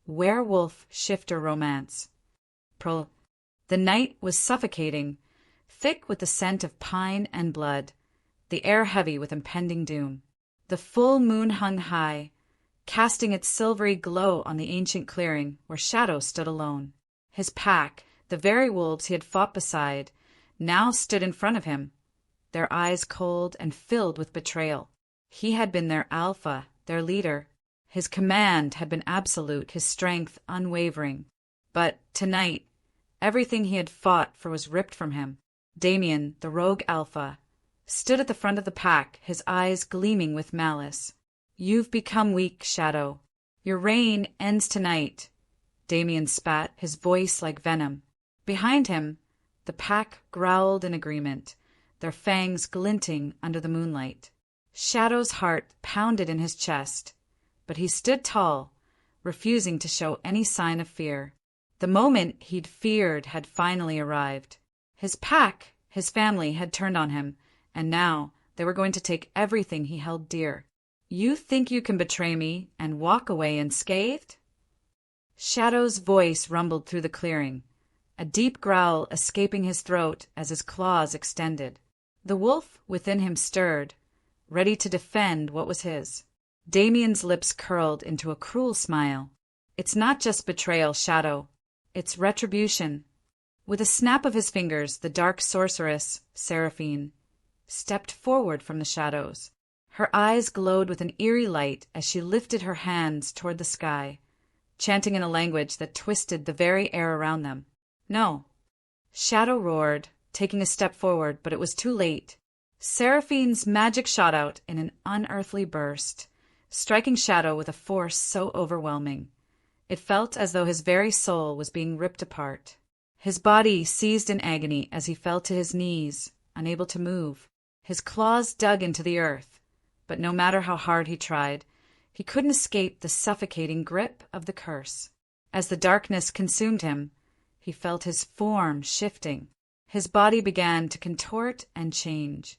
Werewolf shifter romance. The night was suffocating, thick with the scent of pine and blood, the air heavy with impending doom. The full moon hung high, casting its silvery glow on the ancient clearing where Shadow stood alone. His pack, the very wolves he had fought beside, now stood in front of him, their eyes cold and filled with betrayal. He had been their alpha, their leader. His command had been absolute, his strength unwavering. But tonight, everything he had fought for was ripped from him. Damien, the rogue alpha, stood at the front of the pack, his eyes gleaming with malice. "You've become weak, Shadow. Your reign ends tonight." Damien spat, his voice like venom. Behind him, the pack growled in agreement, their fangs glinting under the moonlight. Shadow's heart pounded in his chest, but he stood tall, refusing to show any sign of fear. The moment he'd feared had finally arrived. His pack, his family, had turned on him, and now they were going to take everything he held dear. "You think you can betray me and walk away unscathed?" Shadow's voice rumbled through the clearing, a deep growl escaping his throat as his claws extended. The wolf within him stirred, ready to defend what was his. Damien's lips curled into a cruel smile. "It's not just betrayal, Shadow. It's retribution." With a snap of his fingers, the dark sorceress, Seraphine, stepped forward from the shadows. Her eyes glowed with an eerie light as she lifted her hands toward the sky, chanting in a language that twisted the very air around them. "No." Shadow roared, taking a step forward, but it was too late. Seraphine's magic shot out in an unearthly burst, striking Shadow with a force so overwhelming. It felt as though his very soul was being ripped apart. His body seized in agony as he fell to his knees, unable to move. His claws dug into the earth, but no matter how hard he tried, he couldn't escape the suffocating grip of the curse. As the darkness consumed him, he felt his form shifting. His body began to contort and change,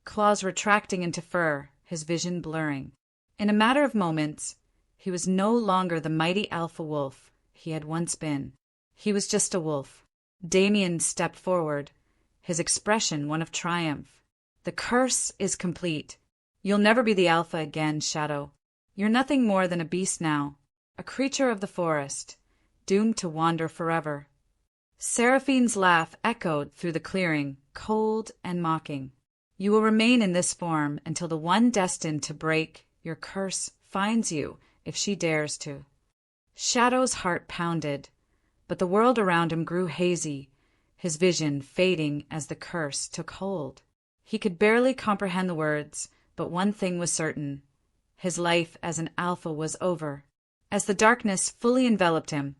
claws retracting into fur, his vision blurring. In a matter of moments, he was no longer the mighty alpha wolf he had once been. He was just a wolf. Damien stepped forward, his expression one of triumph. "The curse is complete. You'll never be the alpha again, Shadow. You're nothing more than a beast now, a creature of the forest, doomed to wander forever." Seraphine's laugh echoed through the clearing, cold and mocking. "You will remain in this form until the one destined to break your curse finds you, if she dares to." Shadow's heart pounded, but the world around him grew hazy, his vision fading as the curse took hold. He could barely comprehend the words, but one thing was certain. His life as an alpha was over. As the darkness fully enveloped him,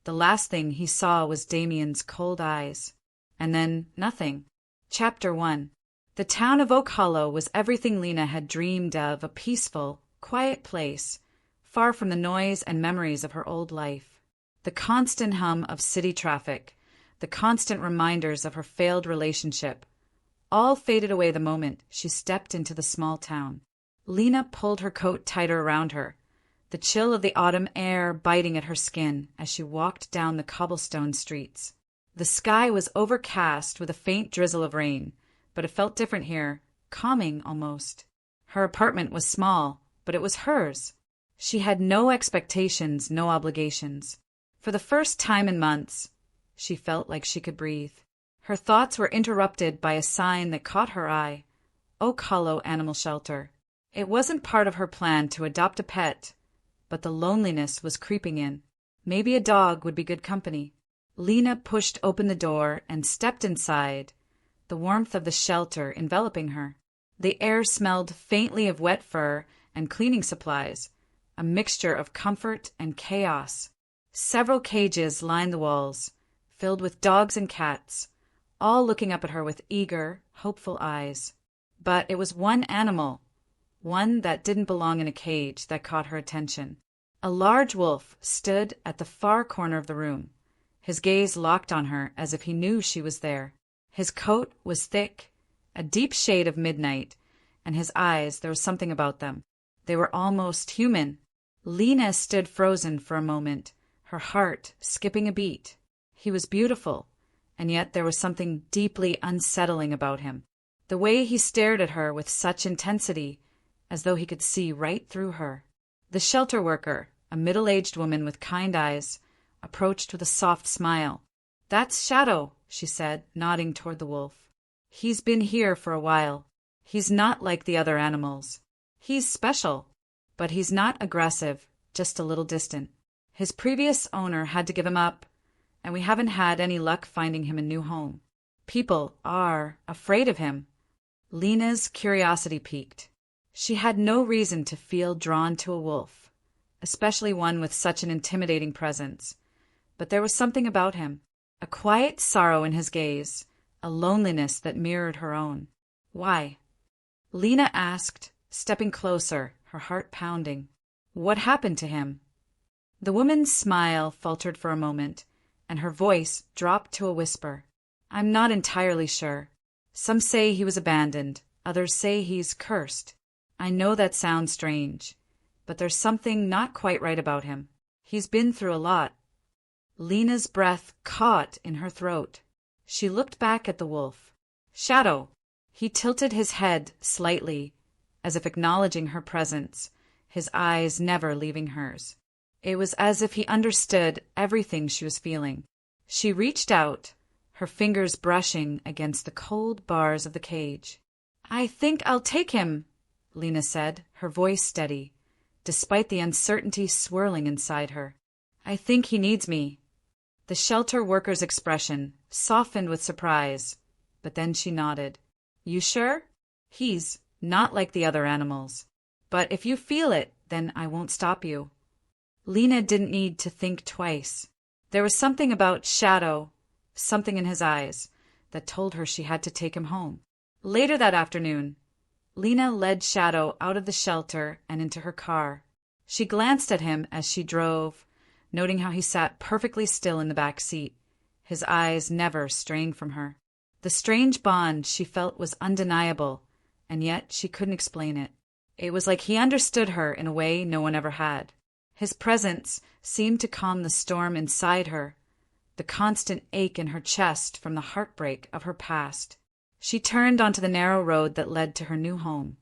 the last thing he saw was Damien's cold eyes. And then nothing. Chapter 1. The town of Oak Hollow was everything Lena had dreamed of, a peaceful, quiet place, far from the noise and memories of her old life. The constant hum of city traffic, the constant reminders of her failed relationship, all faded away the moment she stepped into the small town. Lena pulled her coat tighter around her, the chill of the autumn air biting at her skin as she walked down the cobblestone streets. The sky was overcast with a faint drizzle of rain, but it felt different here, calming almost. Her apartment was small, but it was hers. She had no expectations, no obligations. For the first time in months, she felt like she could breathe. Her thoughts were interrupted by a sign that caught her eye. Oak Hollow Animal Shelter. It wasn't part of her plan to adopt a pet, but the loneliness was creeping in. Maybe a dog would be good company. Lena pushed open the door and stepped inside, the warmth of the shelter enveloping her. The air smelled faintly of wet fur and cleaning supplies, a mixture of comfort and chaos. Several cages lined the walls, filled with dogs and cats, all looking up at her with eager, hopeful eyes. But it was one animal, one that didn't belong in a cage, that caught her attention. A large wolf stood at the far corner of the room, his gaze locked on her as if he knew she was there. His coat was thick, a deep shade of midnight, and his eyes, there was something about them. They were almost human. Lena stood frozen for a moment, her heart skipping a beat. He was beautiful, and yet there was something deeply unsettling about him. The way he stared at her with such intensity, as though he could see right through her. The shelter worker, a middle-aged woman with kind eyes, approached with a soft smile. "That's Shadow," she said, nodding toward the wolf. "He's been here for a while. He's not like the other animals. He's special, but he's not aggressive, just a little distant. His previous owner had to give him up, and we haven't had any luck finding him a new home. People are afraid of him." Lena's curiosity piqued. She had no reason to feel drawn to a wolf, especially one with such an intimidating presence. But there was something about him, a quiet sorrow in his gaze, a loneliness that mirrored her own. "Why?" Lena asked, stepping closer, her heart pounding. "What happened to him?" The woman's smile faltered for a moment, and her voice dropped to a whisper. "I'm not entirely sure. Some say he was abandoned, others say he's cursed. I know that sounds strange, but there's something not quite right about him. He's been through a lot." Lena's breath caught in her throat. She looked back at the wolf. "Shadow!" He tilted his head slightly, as if acknowledging her presence, his eyes never leaving hers. It was as if he understood everything she was feeling. She reached out, her fingers brushing against the cold bars of the cage. "I think I'll take him," Lena said, her voice steady, despite the uncertainty swirling inside her. "I think he needs me." The shelter worker's expression softened with surprise, but then she nodded. "You sure? He's not like the other animals. But if you feel it, then I won't stop you." Lena didn't need to think twice. There was something about Shadow, something in his eyes, that told her she had to take him home. Later that afternoon, Lena led Shadow out of the shelter and into her car. She glanced at him as she drove, noting how he sat perfectly still in the back seat, his eyes never straying from her. The strange bond she felt was undeniable, and yet she couldn't explain it. It was like he understood her in a way no one ever had. His presence seemed to calm the storm inside her, the constant ache in her chest from the heartbreak of her past. She turned onto the narrow road that led to her new home,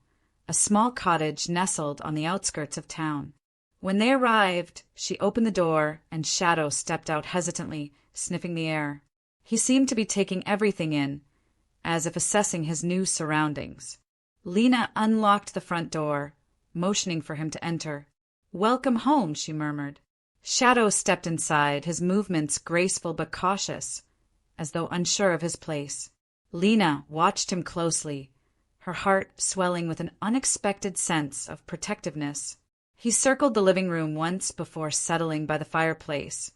a small cottage nestled on the outskirts of town. When they arrived, she opened the door, and Shadow stepped out hesitantly, sniffing the air. He seemed to be taking everything in, as if assessing his new surroundings. Lena unlocked the front door, motioning for him to enter. "Welcome home," she murmured. Shadow stepped inside, his movements graceful but cautious, as though unsure of his place. Lena watched him closely, her heart swelling with an unexpected sense of protectiveness. He circled the living room once before settling by the fireplace,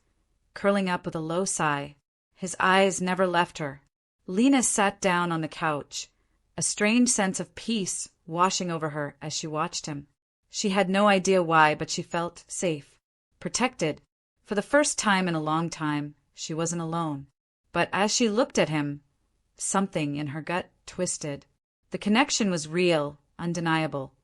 curling up with a low sigh. His eyes never left her. Lena sat down on the couch, a strange sense of peace washing over her as she watched him. She had no idea why, but she felt safe, protected. For the first time in a long time, she wasn't alone. But as she looked at him, something in her gut twisted. The connection was real, undeniable.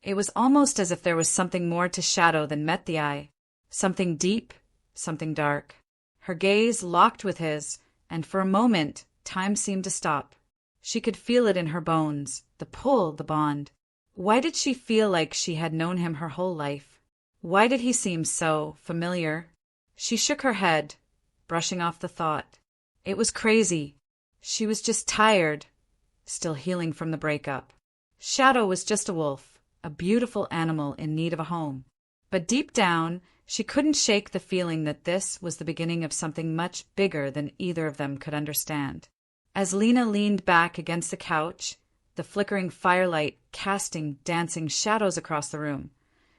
It was almost as if there was something more to Shadow than met the eye, something deep, something dark. Her gaze locked with his, and for a moment, time seemed to stop. She could feel it in her bones, the pull, the bond. Why did she feel like she had known him her whole life? Why did he seem so familiar? She shook her head, brushing off the thought. It was crazy. She was just tired, still healing from the breakup. Shadow was just a wolf, a beautiful animal in need of a home. But deep down, she couldn't shake the feeling that this was the beginning of something much bigger than either of them could understand. As Lena leaned back against the couch, the flickering firelight casting dancing shadows across the room,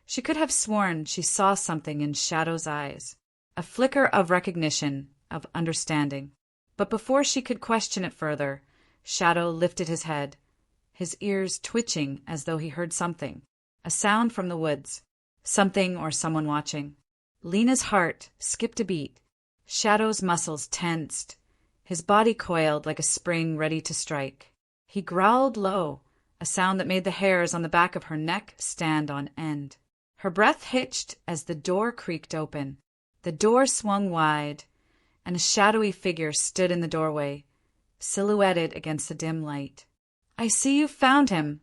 she could have sworn she saw something in Shadow's eyes, a flicker of recognition, of understanding. But before she could question it further, Shadow lifted his head, his ears twitching as though he heard something, a sound from the woods, something or someone watching. Lena's heart skipped a beat. Shadow's muscles tensed, his body coiled like a spring ready to strike. He growled low, a sound that made the hairs on the back of her neck stand on end. Her breath hitched as the door creaked open. The door swung wide, and a shadowy figure stood in the doorway, silhouetted against the dim light. "I see you found him,"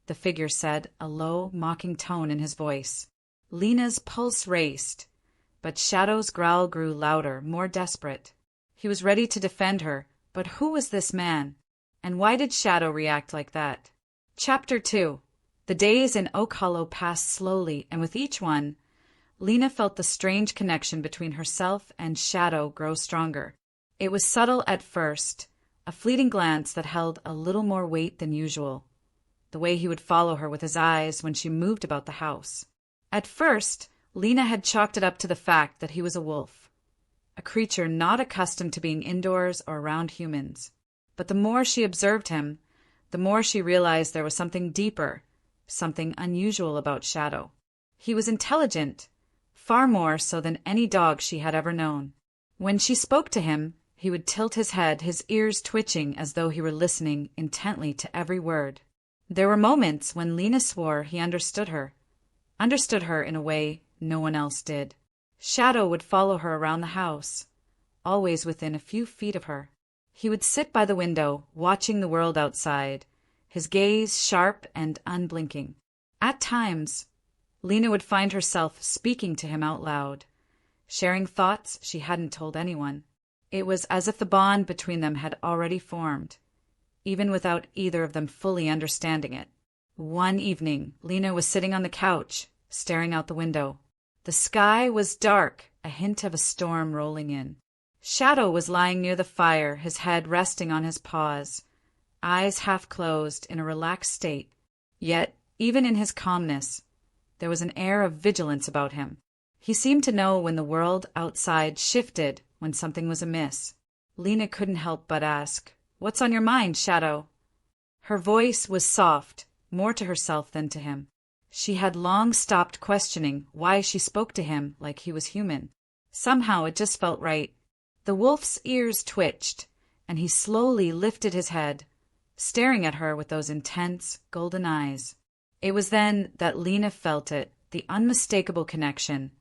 the figure said, a low, mocking tone in his voice. Lena's pulse raced, but Shadow's growl grew louder, more desperate. He was ready to defend her, but who was this man? And why did Shadow react like that? Chapter 2. The days in Oak Hollow passed slowly, and with each one, Lena felt the strange connection between herself and Shadow grow stronger. It was subtle at first, a fleeting glance that held a little more weight than usual. The way he would follow her with his eyes when she moved about the house. At first, Lena had chalked it up to the fact that he was a wolf, a creature not accustomed to being indoors or around humans. But the more she observed him, the more she realized there was something deeper, something unusual about Shadow. He was intelligent, far more so than any dog she had ever known. When she spoke to him, he would tilt his head, his ears twitching as though he were listening intently to every word. There were moments when Lena swore he understood her in a way no one else did. Shadow would follow her around the house, always within a few feet of her. He would sit by the window, watching the world outside, his gaze sharp and unblinking. At times, Lena would find herself speaking to him out loud, sharing thoughts she hadn't told anyone. It was as if the bond between them had already formed, even without either of them fully understanding it. One evening, Lena was sitting on the couch, staring out the window. The sky was dark, a hint of a storm rolling in. Shadow was lying near the fire, his head resting on his paws, eyes half closed in a relaxed state. Yet, even in his calmness, there was an air of vigilance about him. He seemed to know when the world outside shifted, when something was amiss. Lena couldn't help but ask, "What's on your mind, Shadow?" Her voice was soft, more to herself than to him. She had long stopped questioning why she spoke to him like he was human. Somehow it just felt right. The wolf's ears twitched, and he slowly lifted his head, staring at her with those intense, golden eyes. It was then that Lena felt it, the unmistakable connection,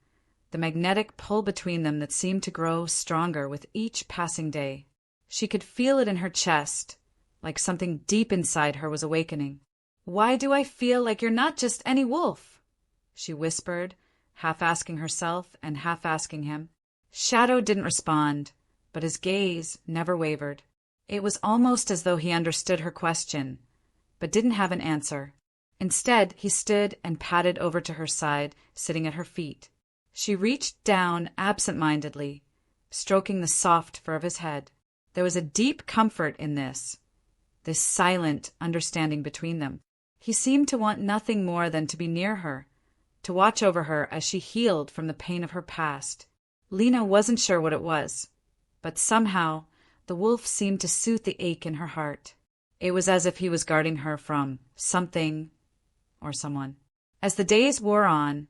the magnetic pull between them that seemed to grow stronger with each passing day. She could feel it in her chest, like something deep inside her was awakening. "Why do I feel like you're not just any wolf?" she whispered, half asking herself and half asking him. Shadow didn't respond, but his gaze never wavered. It was almost as though he understood her question, but didn't have an answer. Instead, he stood and padded over to her side, sitting at her feet. She reached down absent-mindedly, stroking the soft fur of his head. There was a deep comfort in this silent understanding between them. He seemed to want nothing more than to be near her, to watch over her as she healed from the pain of her past. Lena wasn't sure what it was, but somehow the wolf seemed to soothe the ache in her heart. It was as if he was guarding her from something or someone. As the days wore on,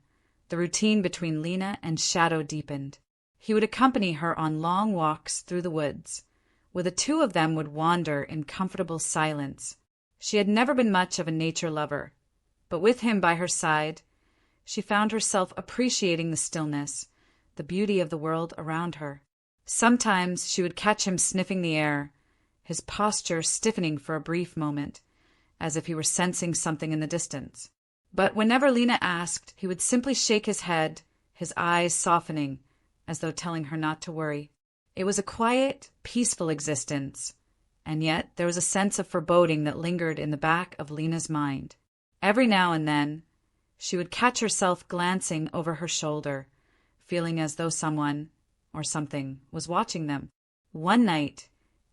the routine between Lena and Shadow deepened. He would accompany her on long walks through the woods, where the two of them would wander in comfortable silence. She had never been much of a nature lover, but with him by her side, she found herself appreciating the stillness, the beauty of the world around her. Sometimes she would catch him sniffing the air, his posture stiffening for a brief moment, as if he were sensing something in the distance. But whenever Lena asked, he would simply shake his head, his eyes softening, as though telling her not to worry. It was a quiet, peaceful existence, and yet there was a sense of foreboding that lingered in the back of Lena's mind. Every now and then, she would catch herself glancing over her shoulder, feeling as though someone or something was watching them. One night,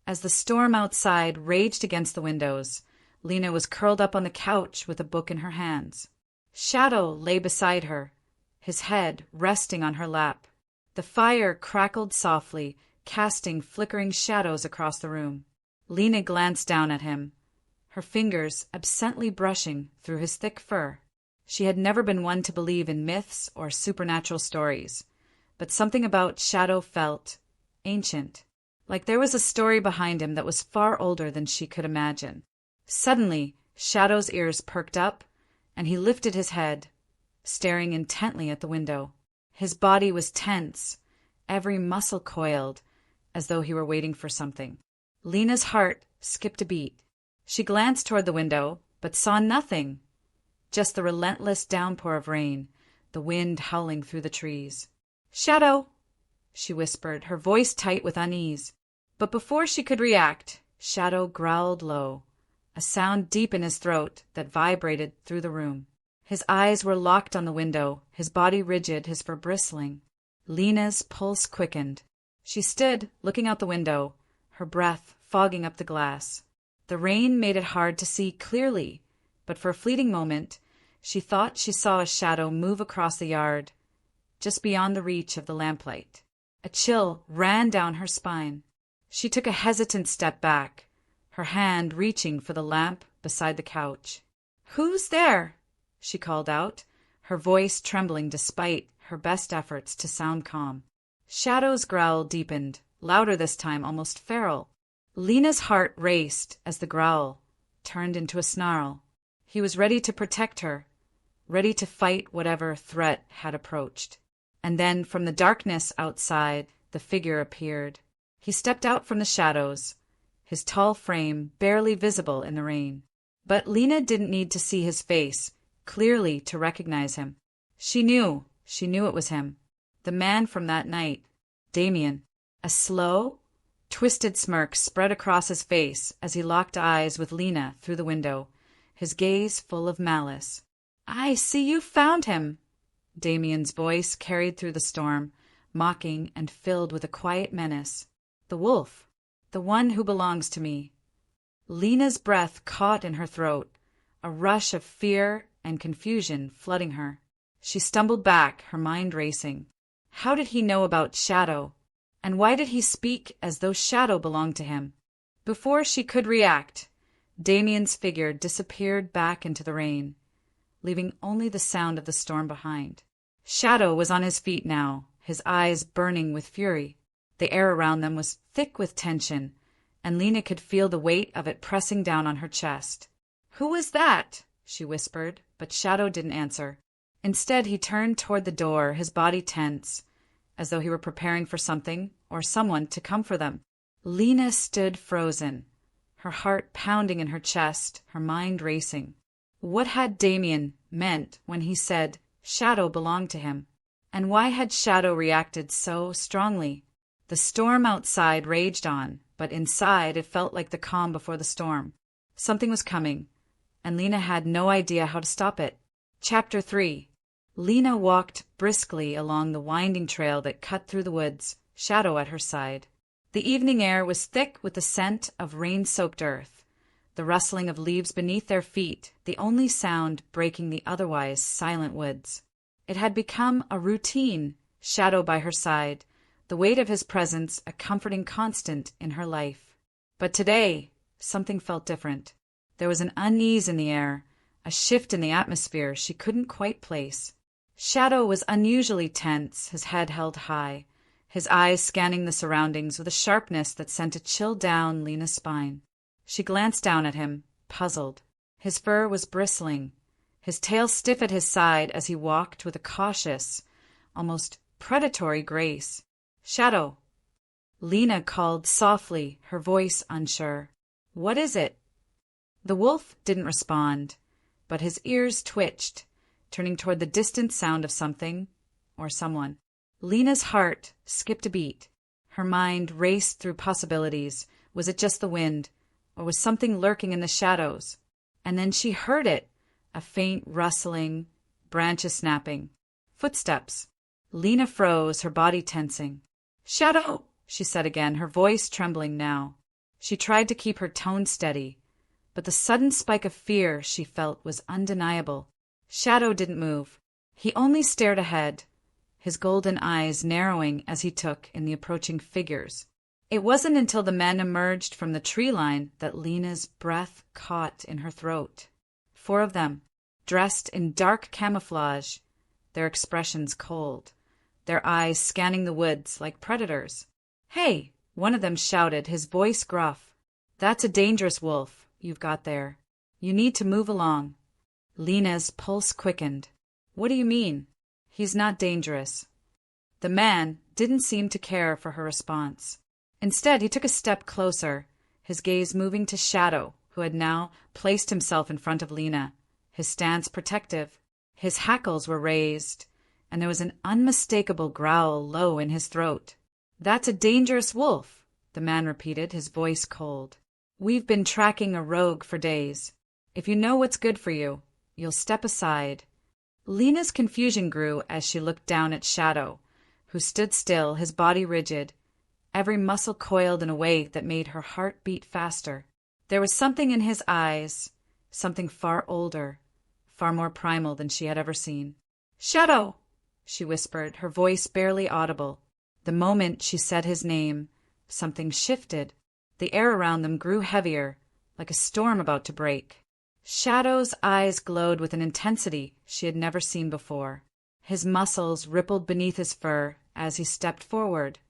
as the storm outside raged against the windows, Lena was curled up on the couch with a book in her hands. Shadow lay beside her, his head resting on her lap. The fire crackled softly, casting flickering shadows across the room. Lena glanced down at him, her fingers absently brushing through his thick fur. She had never been one to believe in myths or supernatural stories, but something about Shadow felt ancient, like there was a story behind him that was far older than she could imagine. Suddenly, Shadow's ears perked up, and he lifted his head, staring intently at the window. His body was tense, every muscle coiled, as though he were waiting for something. Lena's heart skipped a beat. She glanced toward the window, but saw nothing. Just the relentless downpour of rain, the wind howling through the trees. "Shadow!" she whispered, her voice tight with unease. But before she could react, Shadow growled low, a sound deep in his throat that vibrated through the room. His eyes were locked on the window, his body rigid, his fur bristling. Lena's pulse quickened. She stood, looking out the window, her breath fogging up the glass. The rain made it hard to see clearly, but for a fleeting moment, she thought she saw a shadow move across the yard, just beyond the reach of the lamplight. A chill ran down her spine. She took a hesitant step back, her hand reaching for the lamp beside the couch. "Who's there?" she called out, her voice trembling despite her best efforts to sound calm. Shadow's growl deepened, louder this time, almost feral. Lena's heart raced as the growl turned into a snarl. He was ready to protect her, ready to fight whatever threat had approached. And then, from the darkness outside, the figure appeared. He stepped out from the shadows, his tall frame barely visible in the rain. But Lena didn't need to see his face clearly to recognize him. She knew it was him, the man from that night, Damien. A slow, twisted smirk spread across his face as he locked eyes with Lena through the window, his gaze full of malice. "I see you found him," Damien's voice carried through the storm, mocking and filled with a quiet menace. "The wolf, the one who belongs to me." Lena's breath caught in her throat, a rush of fear and confusion flooding her. She stumbled back, her mind racing. How did he know about Shadow? And why did he speak as though Shadow belonged to him? Before she could react, Damien's figure disappeared back into the rain, leaving only the sound of the storm behind. Shadow was on his feet now, his eyes burning with fury. The air around them was thick with tension, and Lena could feel the weight of it pressing down on her chest. "Who was that?" she whispered, but Shadow didn't answer. Instead, he turned toward the door, his body tense, as though he were preparing for something or someone to come for them. Lena stood frozen, her heart pounding in her chest, her mind racing. What had Damien meant when he said Shadow belonged to him? And why had Shadow reacted so strongly? The storm outside raged on, but inside it felt like the calm before the storm. Something was coming, and Lena had no idea how to stop it. Chapter 3. Lena walked briskly along the winding trail that cut through the woods, Shadow at her side. The evening air was thick with the scent of rain-soaked earth, the rustling of leaves beneath their feet, the only sound breaking the otherwise silent woods. It had become a routine, Shadow by her side, the weight of his presence a comforting constant in her life. But today, something felt different. There was an unease in the air, a shift in the atmosphere she couldn't quite place. Shadow was unusually tense, his head held high, his eyes scanning the surroundings with a sharpness that sent a chill down Lena's spine. She glanced down at him, puzzled. His fur was bristling, his tail stiff at his side as he walked with a cautious, almost predatory grace. "Shadow!" Lena called softly, her voice unsure. "What is it?" The wolf didn't respond, but his ears twitched, turning toward the distant sound of something or someone. Lena's heart skipped a beat. Her mind raced through possibilities. Was it just the wind, or was something lurking in the shadows? And then she heard it, a faint rustling, branches snapping. Footsteps. Lena froze, her body tensing. "Shadow!" she said again, her voice trembling now. She tried to keep her tone steady, but the sudden spike of fear she felt was undeniable. Shadow didn't move. He only stared ahead, his golden eyes narrowing as he took in the approaching figures. It wasn't until the men emerged from the tree line that Lena's breath caught in her throat. 4 of them, dressed in dark camouflage, their expressions cold, their eyes scanning the woods like predators. "Hey!" one of them shouted, his voice gruff. "That's a dangerous wolf you've got there. You need to move along." Lena's pulse quickened. What do you mean? He's not dangerous. The man didn't seem to care for her response. Instead, he took a step closer, his gaze moving to Shadow, who had now placed himself in front of Lena, his stance protective. His hackles were raised, and there was an unmistakable growl low in his throat. "That's a dangerous wolf," the man repeated, his voice cold. "We've been tracking a rogue for days. If you know what's good for you, you'll step aside." Lena's confusion grew as she looked down at Shadow, who stood still, his body rigid, every muscle coiled in a way that made her heart beat faster. There was something in his eyes, something far older, far more primal than she had ever seen. "Shadow!" she whispered, her voice barely audible. The moment she said his name, something shifted. The air around them grew heavier, like a storm about to break. Shadow's eyes glowed with an intensity she had never seen before. His muscles rippled beneath his fur as he stepped forward,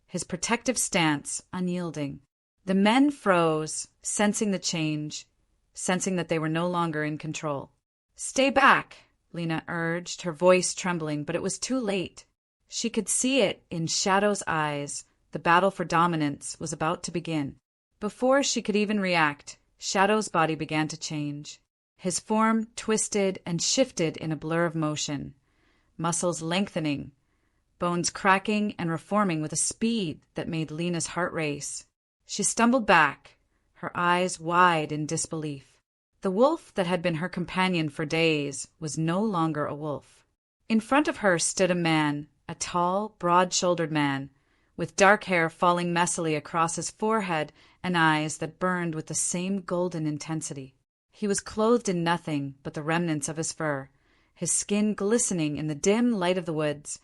his protective stance unyielding. The men froze, sensing the change, sensing that they were no longer in control. "Stay back," Lena urged, her voice trembling, but it was too late. She could see it in Shadow's eyes. The battle for dominance was about to begin. Before she could even react, Shadow's body began to change. His form twisted and shifted in a blur of motion, muscles lengthening, bones cracking and reforming with a speed that made Lena's heart race. She stumbled back, her eyes wide in disbelief. The wolf that had been her companion for days was no longer a wolf. In front of her stood a man, a tall, broad-shouldered man, with dark hair falling messily across his forehead and eyes that burned with the same golden intensity. He was clothed in nothing but the remnants of his fur, his skin glistening in the dim light of the woods,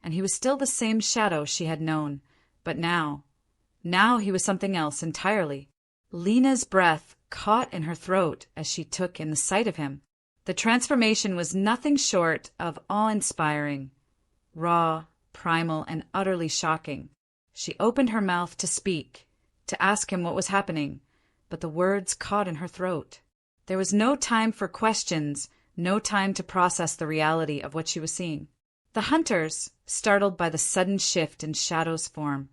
and he was still the same Shadow she had known, but now he was something else entirely. Lena's breath caught in her throat as she took in the sight of him. The transformation was nothing short of awe-inspiring, raw, primal, and utterly shocking. She opened her mouth to speak, to ask him what was happening, but the words caught in her throat. There was no time for questions, no time to process the reality of what she was seeing. The hunters, startled by the sudden shift in Shadow's form,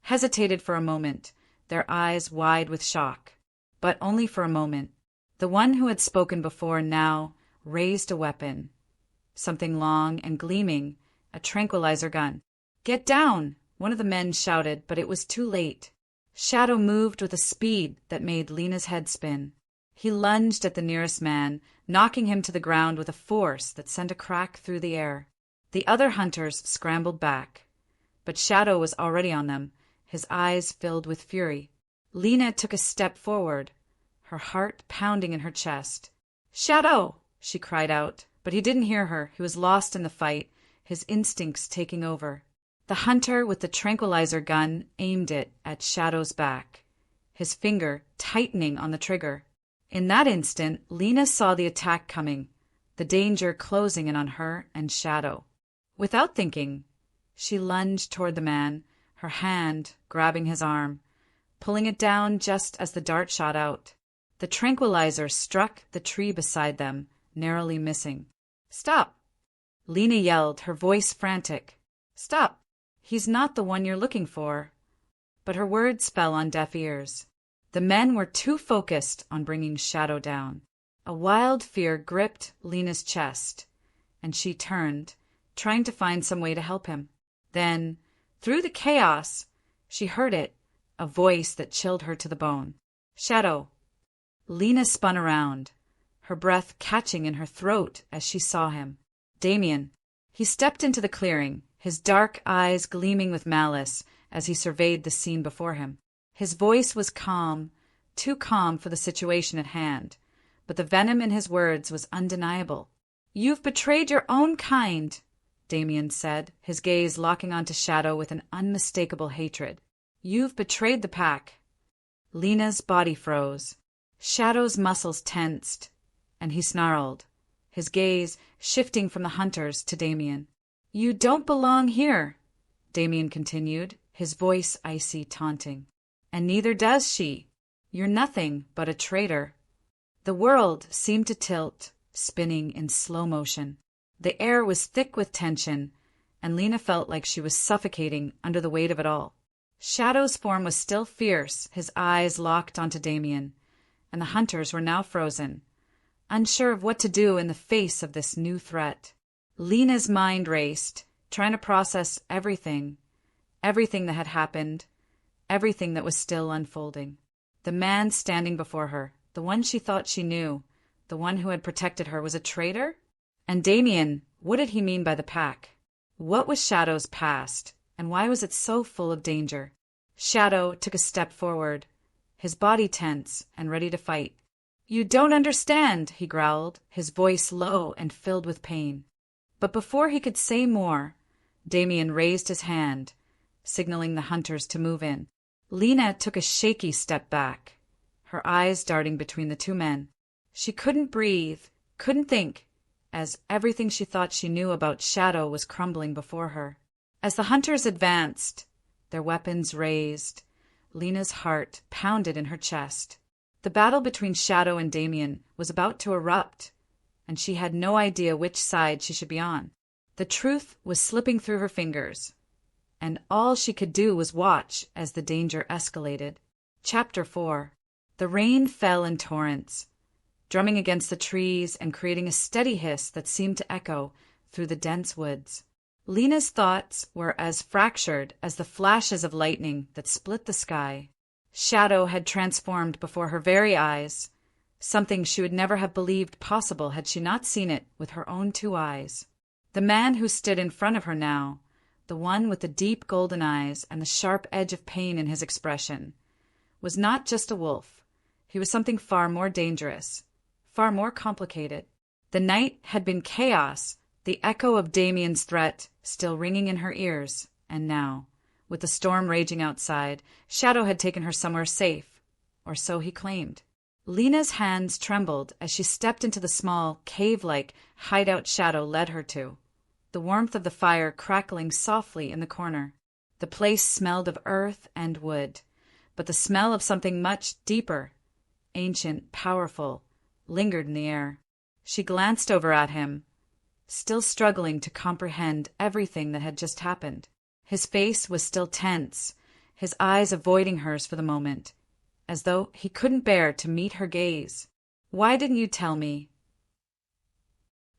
hesitated for a moment, their eyes wide with shock. But only for a moment. The one who had spoken before now raised a weapon, something long and gleaming, a tranquilizer gun. "Get down!" one of the men shouted, but it was too late. Shadow moved with a speed that made Lena's head spin. He lunged at the nearest man, knocking him to the ground with a force that sent a crack through the air. The other hunters scrambled back, but Shadow was already on them, his eyes filled with fury. Lena took a step forward, her heart pounding in her chest. "Shadow!" she cried out, but he didn't hear her. He was lost in the fight, his instincts taking over. The hunter with the tranquilizer gun aimed it at Shadow's back, his finger tightening on the trigger. In that instant, Lena saw the attack coming, the danger closing in on her and Shadow. Without thinking, she lunged toward the man, her hand grabbing his arm, pulling it down just as the dart shot out. The tranquilizer struck the tree beside them, narrowly missing. "Stop!" Lena yelled, her voice frantic. "Stop! He's not the one you're looking for." But her words fell on deaf ears. The men were too focused on bringing Shadow down. A wild fear gripped Lena's chest, and she turned, trying to find some way to help him. Then, through the chaos, she heard it, a voice that chilled her to the bone. "Shadow!" Lena spun around, her breath catching in her throat as she saw him. Damien. He stepped into the clearing, his dark eyes gleaming with malice as he surveyed the scene before him. His voice was calm, too calm for the situation at hand, but the venom in his words was undeniable. "You've betrayed your own kind," Damien said, his gaze locking onto Shadow with an unmistakable hatred. "You've betrayed the pack." Lena's body froze. Shadow's muscles tensed, and he snarled, his gaze shifting from the hunters to Damien. "You don't belong here," Damien continued, his voice icy, taunting. "And neither does she. You're nothing but a traitor." The world seemed to tilt, spinning in slow motion. The air was thick with tension, and Lena felt like she was suffocating under the weight of it all. Shadow's form was still fierce, his eyes locked onto Damien, and the hunters were now frozen, unsure of what to do in the face of this new threat. Lena's mind raced, trying to process everything that had happened, everything that was still unfolding. The man standing before her, the one she thought she knew, the one who had protected her, was a traitor? And Damien, what did he mean by the pack? What was Shadow's past, and why was it so full of danger? Shadow took a step forward, his body tense and ready to fight. "You don't understand," he growled, his voice low and filled with pain. But before he could say more, Damien raised his hand, signaling the hunters to move in. Lena took a shaky step back, her eyes darting between the two men. She couldn't breathe, couldn't think, as everything she thought she knew about Shadow was crumbling before her. As the hunters advanced, their weapons raised, Lena's heart pounded in her chest. The battle between Shadow and Damien was about to erupt, and she had no idea which side she should be on. The truth was slipping through her fingers, and all she could do was watch as the danger escalated. Chapter 4. The rain fell in torrents, drumming against the trees and creating a steady hiss that seemed to echo through the dense woods. Lena's thoughts were as fractured as the flashes of lightning that split the sky. Shadow had transformed before her very eyes, something she would never have believed possible had she not seen it with her own two eyes. The man who stood in front of her now, the one with the deep golden eyes and the sharp edge of pain in his expression, was not just a wolf. He was something far more dangerous, far more complicated. The night had been chaos, the echo of Damien's threat still ringing in her ears, and now, with the storm raging outside, Shadow had taken her somewhere safe, or so he claimed. Lena's hands trembled as she stepped into the small, cave-like hideout Shadow led her to, the warmth of the fire crackling softly in the corner. The place smelled of earth and wood, but the smell of something much deeper, ancient, powerful, lingered in the air. She glanced over at him, still struggling to comprehend everything that had just happened. His face was still tense, his eyes avoiding hers for the moment, as though he couldn't bear to meet her gaze. "Why didn't you tell me?"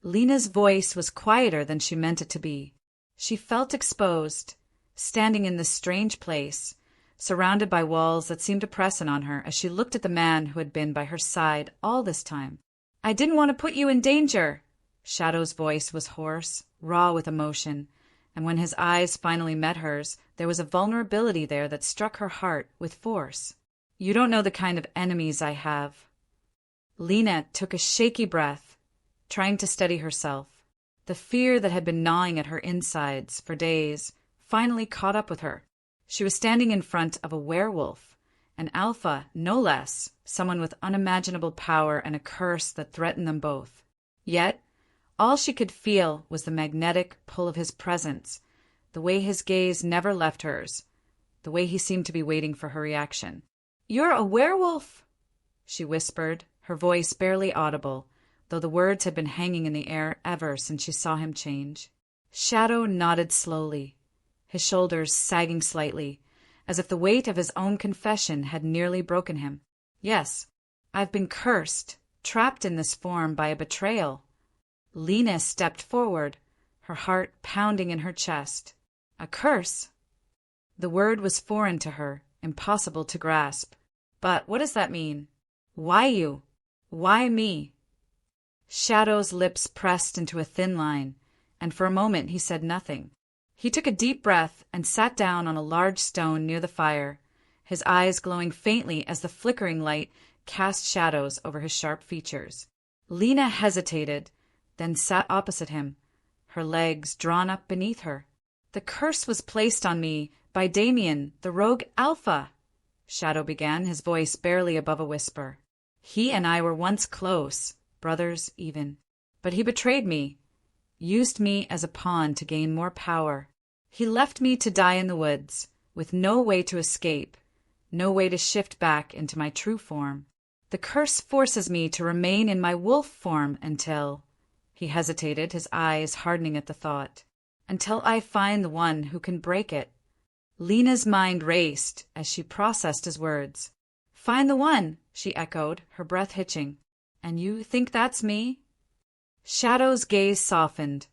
Lena's voice was quieter than she meant it to be. She felt exposed, standing in this strange place, surrounded by walls that seemed to press in on her as she looked at the man who had been by her side all this time. "I didn't want to put you in danger." Shadow's voice was hoarse, raw with emotion, and when his eyes finally met hers, there was a vulnerability there that struck her heart with force. "You don't know the kind of enemies I have." Lena took a shaky breath, trying to steady herself. The fear that had been gnawing at her insides for days finally caught up with her. She was standing in front of a werewolf, an alpha, no less, someone with unimaginable power and a curse that threatened them both. Yet, all she could feel was the magnetic pull of his presence, the way his gaze never left hers, the way he seemed to be waiting for her reaction. "You're a werewolf," she whispered, her voice barely audible, though the words had been hanging in the air ever since she saw him change. Shadow nodded slowly, his shoulders sagging slightly, as if the weight of his own confession had nearly broken him. "Yes, I've been cursed, trapped in this form by a betrayal." Lena stepped forward, her heart pounding in her chest. "A curse?" The word was foreign to her, impossible to grasp. "But what does that mean? Why you? Why me?" Shadow's lips pressed into a thin line, and for a moment he said nothing. He took a deep breath and sat down on a large stone near the fire, his eyes glowing faintly as the flickering light cast shadows over his sharp features. Lena hesitated, then sat opposite him, her legs drawn up beneath her. "The curse was placed on me by Damien, the rogue alpha," Shadow began, his voice barely above a whisper. "He and I were once close, brothers even. But he betrayed me, used me as a pawn to gain more power. He left me to die in the woods, with no way to escape, no way to shift back into my true form. The curse forces me to remain in my wolf form until..." He hesitated, his eyes hardening at the thought. Until I find the one who can break it. Lena's mind raced as she processed his words. Find the one, she echoed, her breath hitching. And you think that's me? Shadow's gaze softened,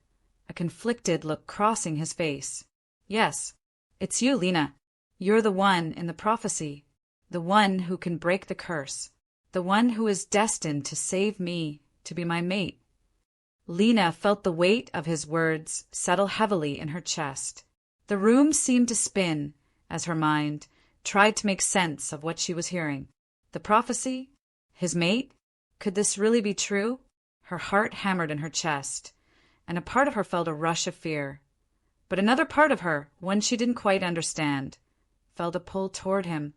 a conflicted look crossing his face. Yes, it's you, Lena. You're the one in the prophecy, the one who can break the curse, the one who is destined to save me, to be my mate. Lena felt the weight of his words settle heavily in her chest. The room seemed to spin as her mind tried to make sense of what she was hearing. The prophecy? His mate? Could this really be true? Her heart hammered in her chest, and a part of her felt a rush of fear. But another part of her, one she didn't quite understand, felt a pull toward him,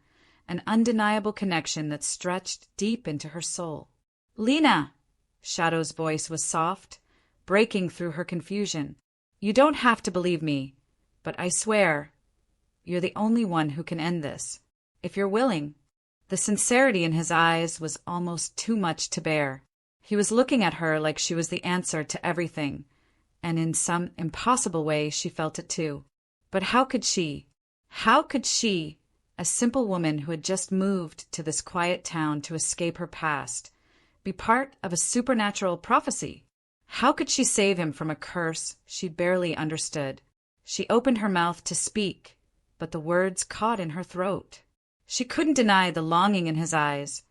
an undeniable connection that stretched deep into her soul. Lena! Shadow's voice was soft, breaking through her confusion. You don't have to believe me, but I swear, you're the only one who can end this. If you're willing. The sincerity in his eyes was almost too much to bear. He was looking at her like she was the answer to everything, and in some impossible way she felt it too. But how could she, a simple woman who had just moved to this quiet town to escape her past, be part of a supernatural prophecy? How could she save him from a curse she barely understood? She opened her mouth to speak, but the words caught in her throat. She couldn't deny the longing in his eyes,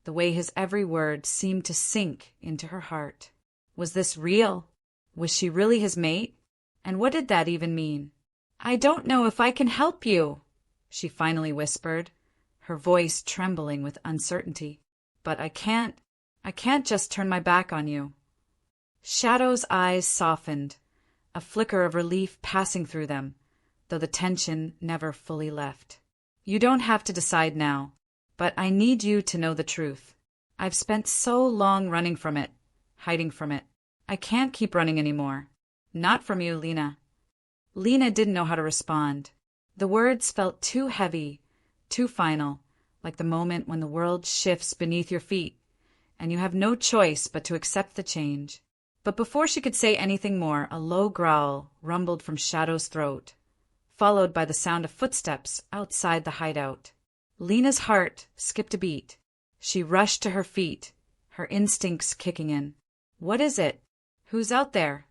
the way his every word seemed to sink into her heart. Was this real? Was she really his mate? And what did that even mean? I don't know if I can help you, she finally whispered, her voice trembling with uncertainty. But I can't just turn my back on you. Shadow's eyes softened, a flicker of relief passing through them, though the tension never fully left. You don't have to decide now, but I need you to know the truth. I've spent so long running from it, hiding from it. I can't keep running anymore. Not from you, Lena. Lena didn't know how to respond. The words felt too heavy, too final, like the moment when the world shifts beneath your feet, and you have no choice but to accept the change. But before she could say anything more, a low growl rumbled from Shadow's throat, followed by the sound of footsteps outside the hideout. Lena's heart skipped a beat. She rushed to her feet, her instincts kicking in. What is it? Who's out there?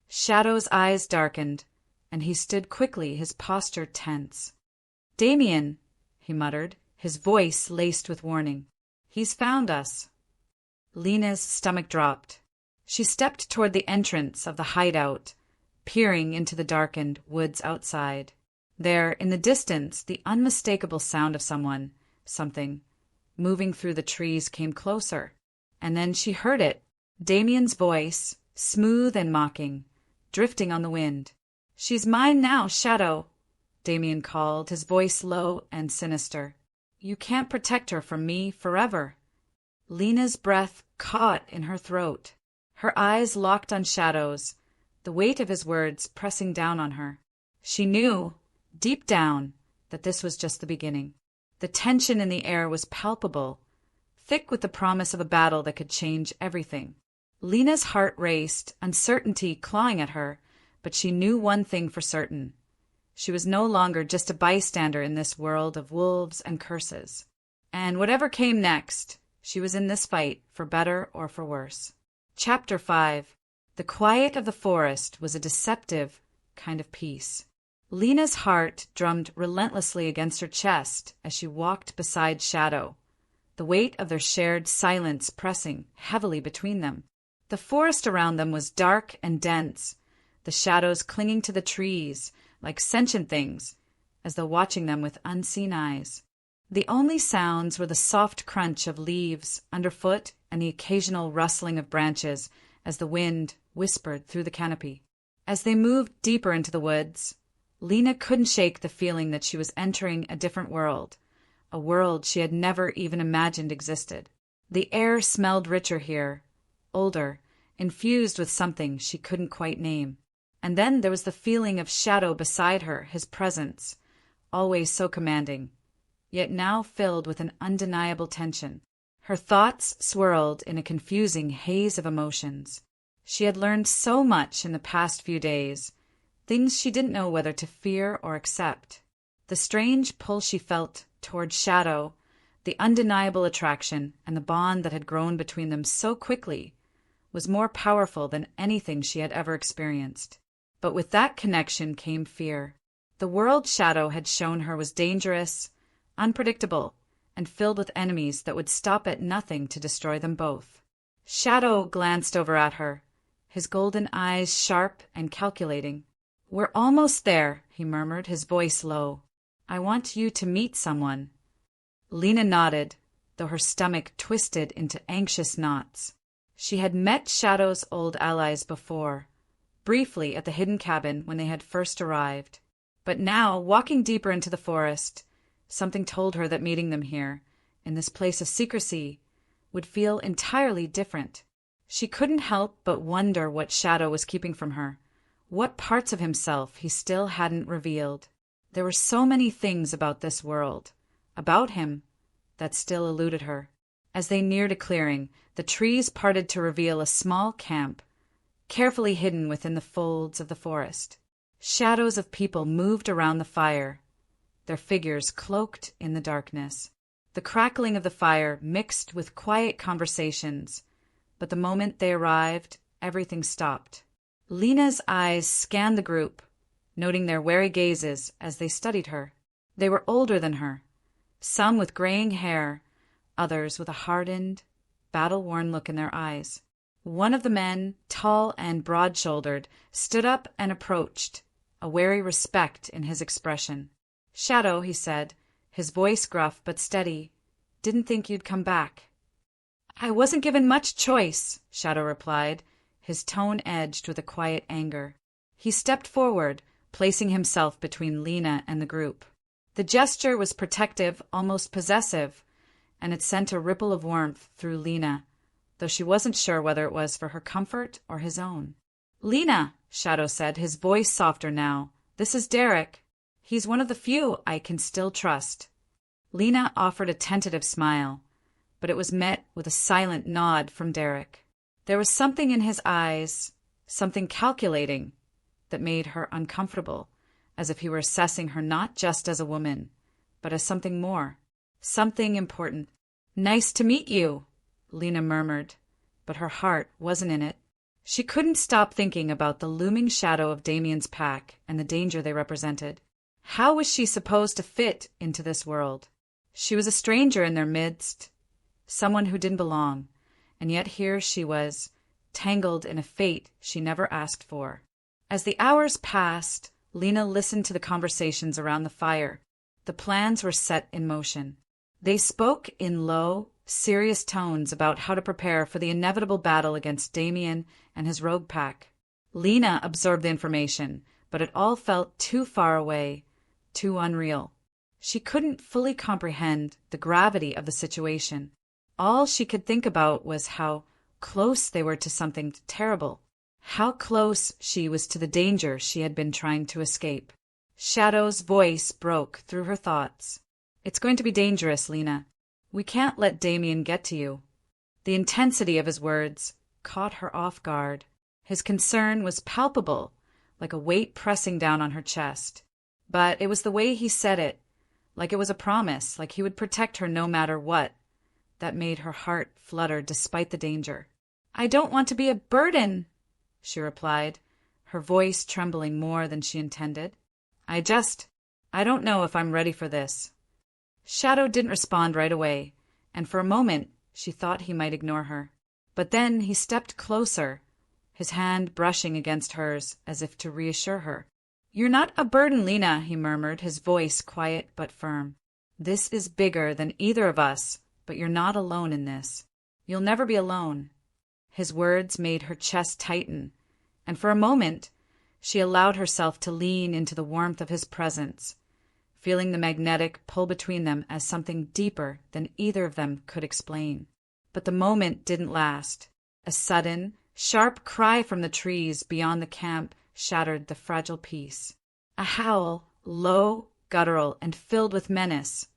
Shadow's eyes darkened, and he stood quickly, his posture tense. Damien, he muttered, his voice laced with warning. He's found us. Lena's stomach dropped. She stepped toward the entrance of the hideout, peering into the darkened woods outside. There, in the distance, the unmistakable sound of something, moving through the trees came closer. And then she heard it, Damien's voice, smooth and mocking, drifting on the wind. She's mine now, Shadow, Damien called, his voice low and sinister. You can't protect her from me forever. Lena's breath caught in her throat. Her eyes locked on Shadow's, the weight of his words pressing down on her. She knew, deep down, that this was just the beginning. The tension in the air was palpable, thick with the promise of a battle that could change everything. Lena's heart raced, uncertainty clawing at her, but she knew one thing for certain. She was no longer just a bystander in this world of wolves and curses. And whatever came next, she was in this fight, for better or for worse. Chapter 5. The quiet of the forest was a deceptive kind of peace. Lena's heart drummed relentlessly against her chest as she walked beside Shadow, the weight of their shared silence pressing heavily between them. The forest around them was dark and dense, the shadows clinging to the trees like sentient things, as though watching them with unseen eyes. The only sounds were the soft crunch of leaves underfoot and the occasional rustling of branches as the wind whispered through the canopy. As they moved deeper into the woods, Lena couldn't shake the feeling that she was entering a different world, a world she had never even imagined existed. The air smelled richer here, older, infused with something she couldn't quite name. And then there was the feeling of Shadow beside her, his presence, always so commanding, yet now filled with an undeniable tension. Her thoughts swirled in a confusing haze of emotions. She had learned so much in the past few days, things she didn't know whether to fear or accept. The strange pull she felt toward Shadow, the undeniable attraction, and the bond that had grown between them so quickly, was more powerful than anything she had ever experienced. But with that connection came fear. The world Shadow had shown her was dangerous, unpredictable, and filled with enemies that would stop at nothing to destroy them both. Shadow glanced over at her, his golden eyes sharp and calculating. "We're almost there," he murmured, his voice low. "I want you to meet someone." Lena nodded, though her stomach twisted into anxious knots. She had met Shadow's old allies before, briefly at the hidden cabin when they had first arrived. But now, walking deeper into the forest, something told her that meeting them here, in this place of secrecy, would feel entirely different. She couldn't help but wonder what Shadow was keeping from her, what parts of himself he still hadn't revealed. There were so many things about this world, about him, that still eluded her. As they neared a clearing, the trees parted to reveal a small camp, carefully hidden within the folds of the forest. Shadows of people moved around the fire, their figures cloaked in the darkness. The crackling of the fire mixed with quiet conversations, but the moment they arrived, everything stopped. Lena's eyes scanned the group, noting their wary gazes as they studied her. They were older than her, some with graying hair, others with a hardened, battle-worn look in their eyes. One of the men, tall and broad-shouldered, stood up and approached, a wary respect in his expression. "Shadow," he said, his voice gruff but steady, "didn't think you'd come back." "I wasn't given much choice," Shadow replied, his tone edged with a quiet anger. He stepped forward, placing himself between Lena and the group. The gesture was protective, almost possessive, and it sent a ripple of warmth through Lena, though she wasn't sure whether it was for her comfort or his own. "Lena," Shadow said, his voice softer now, "this is Derek. He's one of the few I can still trust." Lena offered a tentative smile, but it was met with a silent nod from Derek. There was something in his eyes, something calculating, that made her uncomfortable, as if he were assessing her not just as a woman, but as something more, something important. "Nice to meet you," Lena murmured, but her heart wasn't in it. She couldn't stop thinking about the looming shadow of Damien's pack and the danger they represented. How was she supposed to fit into this world? She was a stranger in their midst, someone who didn't belong, and yet here she was, tangled in a fate she never asked for. As the hours passed, Lena listened to the conversations around the fire. The plans were set in motion. They spoke in low, serious tones about how to prepare for the inevitable battle against Damien and his rogue pack. Lena absorbed the information, but it all felt too far away, too unreal. She couldn't fully comprehend the gravity of the situation. All she could think about was how close they were to something terrible, how close she was to the danger she had been trying to escape. Shadow's voice broke through her thoughts. "It's going to be dangerous, Lena. We can't let Damien get to you." The intensity of his words caught her off guard. His concern was palpable, like a weight pressing down on her chest. But it was the way he said it, like it was a promise, like he would protect her no matter what, that made her heart flutter despite the danger. "I don't want to be a burden," she replied, her voice trembling more than she intended. I don't know if I'm ready for this." Shadow didn't respond right away, and for a moment she thought he might ignore her. But then he stepped closer, his hand brushing against hers as if to reassure her. "You're not a burden, Lena," he murmured, his voice quiet but firm. "This is bigger than either of us, but you're not alone in this. You'll never be alone." His words made her chest tighten, and for a moment she allowed herself to lean into the warmth of his presence, feeling the magnetic pull between them as something deeper than either of them could explain. But the moment didn't last. A sudden, sharp cry from the trees beyond the camp shattered the fragile peace. A howl, low, guttural, and filled with menace,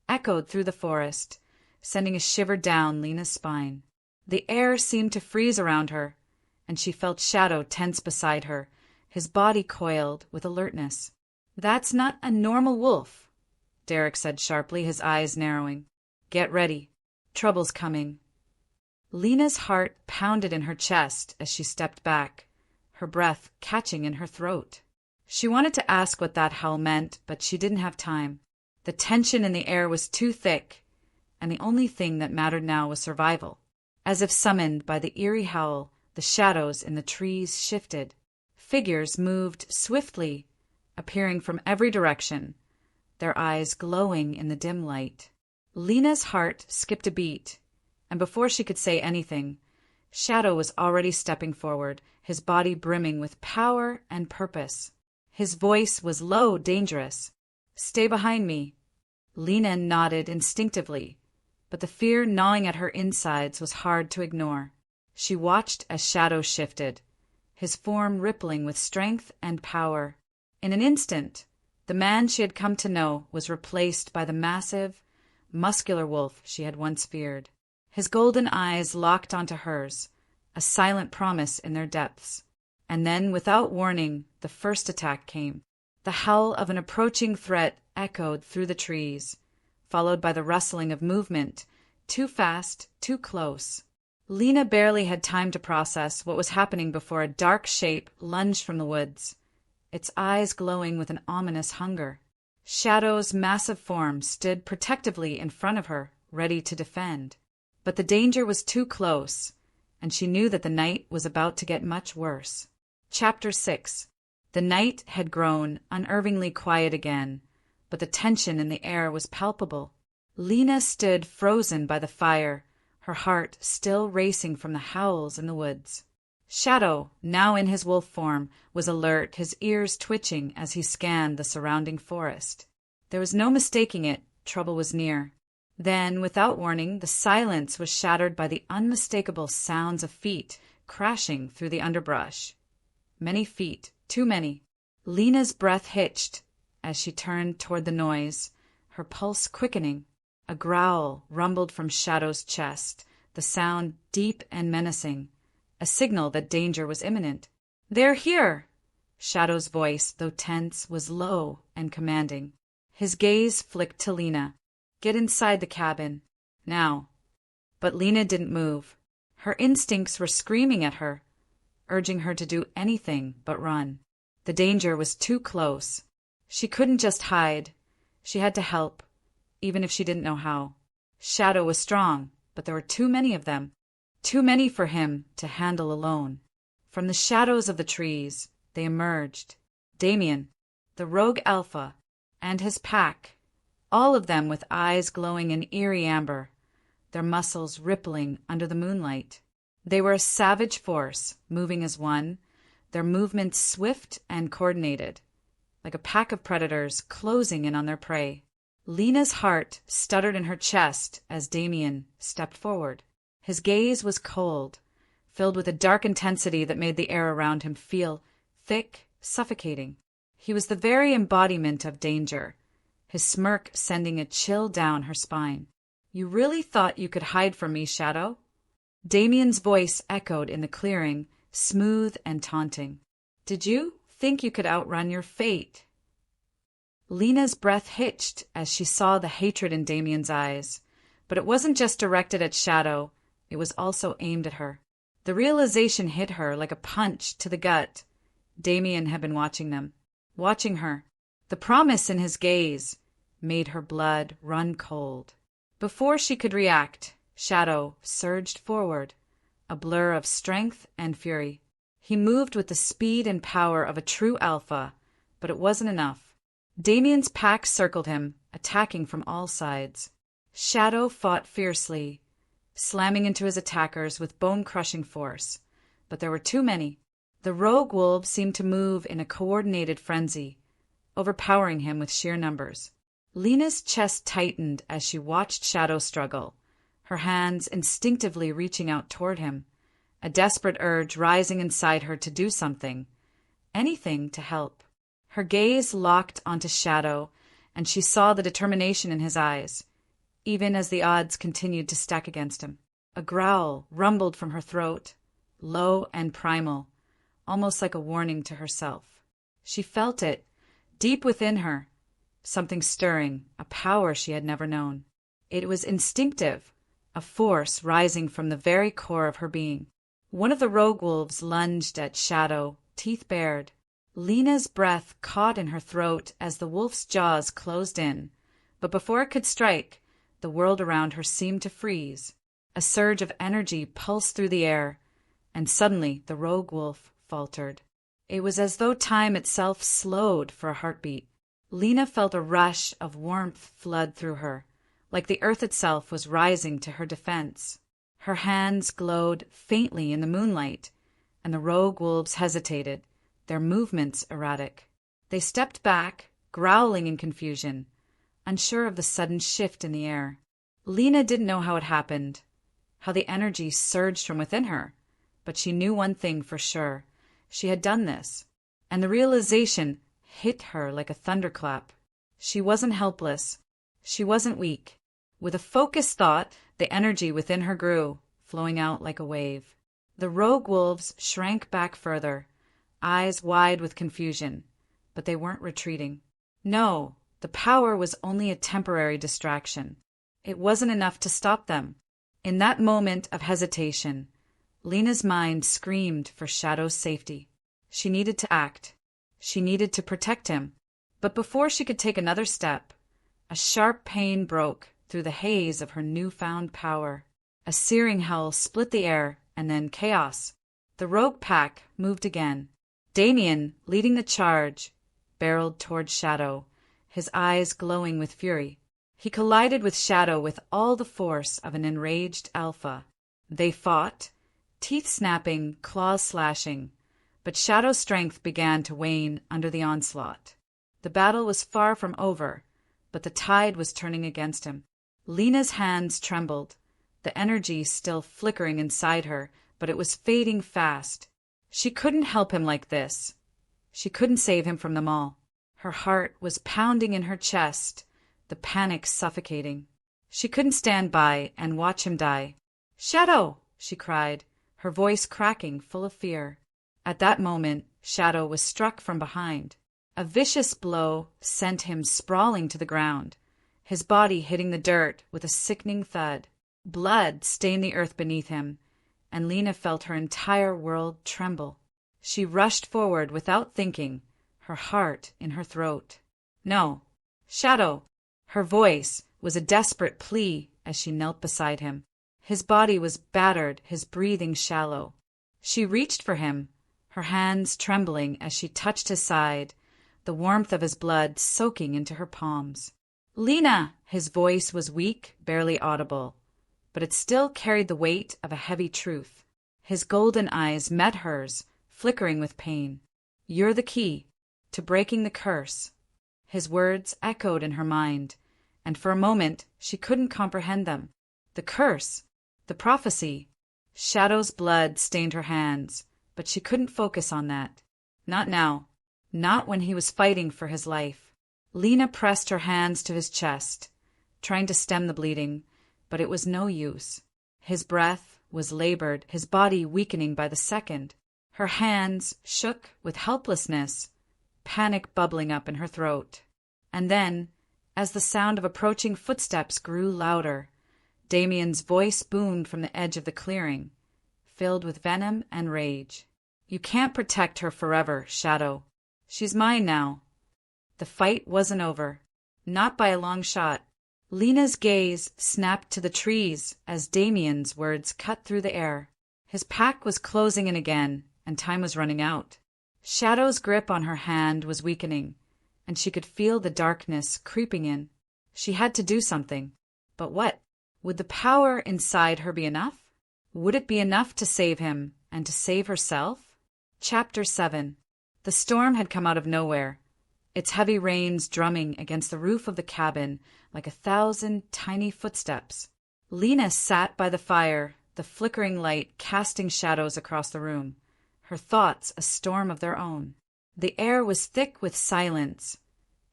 echoed through the forest, sending a shiver down Lena's spine. The air seemed to freeze around her, and she felt Shadow tense beside her, his body coiled with alertness. "That's not a normal wolf," Derek said sharply, his eyes narrowing. "Get ready. Trouble's coming." Lena's heart pounded in her chest as she stepped back, her breath catching in her throat. She wanted to ask what that howl meant, but she didn't have time. The tension in the air was too thick, and the only thing that mattered now was survival. As if summoned by the eerie howl, the shadows in the trees shifted. Figures moved swiftly, appearing from every direction, their eyes glowing in the dim light. Lena's heart skipped a beat, and before she could say anything, Shadow was already stepping forward, his body brimming with power and purpose. His voice was low, dangerous. "Stay behind me." Lena nodded instinctively, but the fear gnawing at her insides was hard to ignore. She watched as Shadow shifted, his form rippling with strength and power. In an instant, the man she had come to know was replaced by the massive, muscular wolf she had once feared. His golden eyes locked onto hers, a silent promise in their depths. And then, without warning, the first attack came. The howl of an approaching threat echoed through the trees, followed by the rustling of movement, too fast, too close. Lena barely had time to process what was happening before a dark shape lunged from the woods, its eyes glowing with an ominous hunger. Shadow's massive form stood protectively in front of her, ready to defend. But the danger was too close, and she knew that the night was about to get much worse. Chapter 6. The night had grown unnervingly quiet again, but the tension in the air was palpable. Lena stood frozen by the fire, her heart still racing from the howls in the woods. Shadow, now in his wolf form, was alert, his ears twitching as he scanned the surrounding forest. There was no mistaking it, trouble was near. Then, without warning, the silence was shattered by the unmistakable sounds of feet crashing through the underbrush. Many feet, too many. Lena's breath hitched as she turned toward the noise, her pulse quickening. A growl rumbled from Shadow's chest, the sound deep and menacing, a signal that danger was imminent. "They're here!" Shadow's voice, though tense, was low and commanding. His gaze flicked to Lena. "Get inside the cabin. Now." But Lena didn't move. Her instincts were screaming at her, urging her to do anything but run. The danger was too close. She couldn't just hide. She had to help, even if she didn't know how. Shadow was strong, but there were too many of them. Too many for him to handle alone. From the shadows of the trees, they emerged. Damien, the rogue alpha, and his pack, all of them with eyes glowing in eerie amber, their muscles rippling under the moonlight. They were a savage force, moving as one, their movements swift and coordinated, like a pack of predators closing in on their prey. Lena's heart stuttered in her chest as Damien stepped forward. His gaze was cold, filled with a dark intensity that made the air around him feel thick, suffocating. He was the very embodiment of danger, his smirk sending a chill down her spine. "You really thought you could hide from me, Shadow?" Damien's voice echoed in the clearing, smooth and taunting. "Did you think you could outrun your fate?" Lena's breath hitched as she saw the hatred in Damien's eyes, but it wasn't just directed at Shadow, it was also aimed at her. The realization hit her like a punch to the gut. Damien had been watching them, watching her. The promise in his gaze made her blood run cold. Before she could react, Shadow surged forward, a blur of strength and fury. He moved with the speed and power of a true alpha, but it wasn't enough. Damien's pack circled him, attacking from all sides. Shadow fought fiercely, slamming into his attackers with bone-crushing force, but there were too many. The rogue wolves seemed to move in a coordinated frenzy, overpowering him with sheer numbers. Lena's chest tightened as she watched Shadow struggle, her hands instinctively reaching out toward him, a desperate urge rising inside her to do something, anything to help. Her gaze locked onto Shadow, and she saw the determination in his eyes, even as the odds continued to stack against him. A growl rumbled from her throat, low and primal, almost like a warning to herself. She felt it, deep within her, something stirring, a power she had never known. It was instinctive, a force rising from the very core of her being. One of the rogue wolves lunged at Shadow, teeth bared. Lena's breath caught in her throat as the wolf's jaws closed in, but before it could strike, the world around her seemed to freeze. A surge of energy pulsed through the air, and suddenly the rogue wolf faltered. It was as though time itself slowed for a heartbeat. Lena felt a rush of warmth flood through her, like the earth itself was rising to her defense. Her hands glowed faintly in the moonlight, and the rogue wolves hesitated, their movements erratic. They stepped back, growling in confusion, unsure of the sudden shift in the air. Lena didn't know how it happened, how the energy surged from within her, but she knew one thing for sure. She had done this, and the realization hit her like a thunderclap. She wasn't helpless. She wasn't weak. With a focused thought, the energy within her grew, flowing out like a wave. The rogue wolves shrank back further, eyes wide with confusion, but they weren't retreating. No, the power was only a temporary distraction. It wasn't enough to stop them. In that moment of hesitation, Lena's mind screamed for Shadow's safety. She needed to act. She needed to protect him. But before she could take another step, a sharp pain broke through the haze of her newfound power. A searing howl split the air, and then chaos. The rogue pack moved again. Damien, leading the charge, barreled toward Shadow, his eyes glowing with fury. He collided with Shadow with all the force of an enraged alpha. They fought, teeth snapping, claws slashing, but Shadow's strength began to wane under the onslaught. The battle was far from over, but the tide was turning against him. Lena's hands trembled, the energy still flickering inside her, but it was fading fast. She couldn't help him like this. She couldn't save him from them all. Her heart was pounding in her chest, the panic suffocating. She couldn't stand by and watch him die. "Shadow!" she cried, her voice cracking, full of fear. At that moment, Shadow was struck from behind. A vicious blow sent him sprawling to the ground, his body hitting the dirt with a sickening thud. Blood stained the earth beneath him, and Lena felt her entire world tremble. She rushed forward without thinking, her heart in her throat. "No, Shadow!" Her voice was a desperate plea as she knelt beside him. His body was battered, his breathing shallow. She reached for him, her hands trembling as she touched his side, the warmth of his blood soaking into her palms. "Lena!" His voice was weak, barely audible, but it still carried the weight of a heavy truth. His golden eyes met hers, flickering with pain. "You're the key to breaking the curse." His words echoed in her mind, and for a moment she couldn't comprehend them. The curse, the prophecy. Shadow's blood stained her hands, but she couldn't focus on that. Not now. Not when he was fighting for his life. Lena pressed her hands to his chest, trying to stem the bleeding, but it was no use. His breath was labored, his body weakening by the second. Her hands shook with helplessness, panic bubbling up in her throat. And then, as the sound of approaching footsteps grew louder, Damien's voice boomed from the edge of the clearing, filled with venom and rage. "You can't protect her forever, Shadow. She's mine now." The fight wasn't over. Not by a long shot. Lena's gaze snapped to the trees as Damien's words cut through the air. His pack was closing in again, and time was running out. Shadow's grip on her hand was weakening, and she could feel the darkness creeping in. She had to do something. But what? Would the power inside her be enough? Would it be enough to save him and to save herself? Chapter 7. The storm had come out of nowhere, its heavy rains drumming against the roof of the cabin like 1,000 tiny footsteps. Lena sat by the fire, the flickering light casting shadows across the room, her thoughts a storm of their own. The air was thick with silence,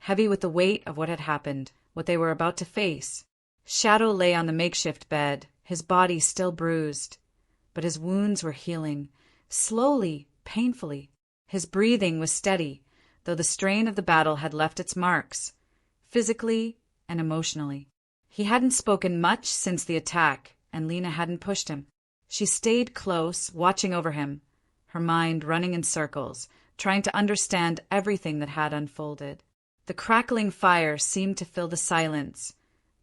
heavy with the weight of what had happened, what they were about to face. Shadow lay on the makeshift bed, his body still bruised, but his wounds were healing, slowly, painfully. His breathing was steady, though the strain of the battle had left its marks, physically and emotionally. He hadn't spoken much since the attack, and Lena hadn't pushed him. She stayed close, watching over him, her mind running in circles, trying to understand everything that had unfolded. The crackling fire seemed to fill the silence,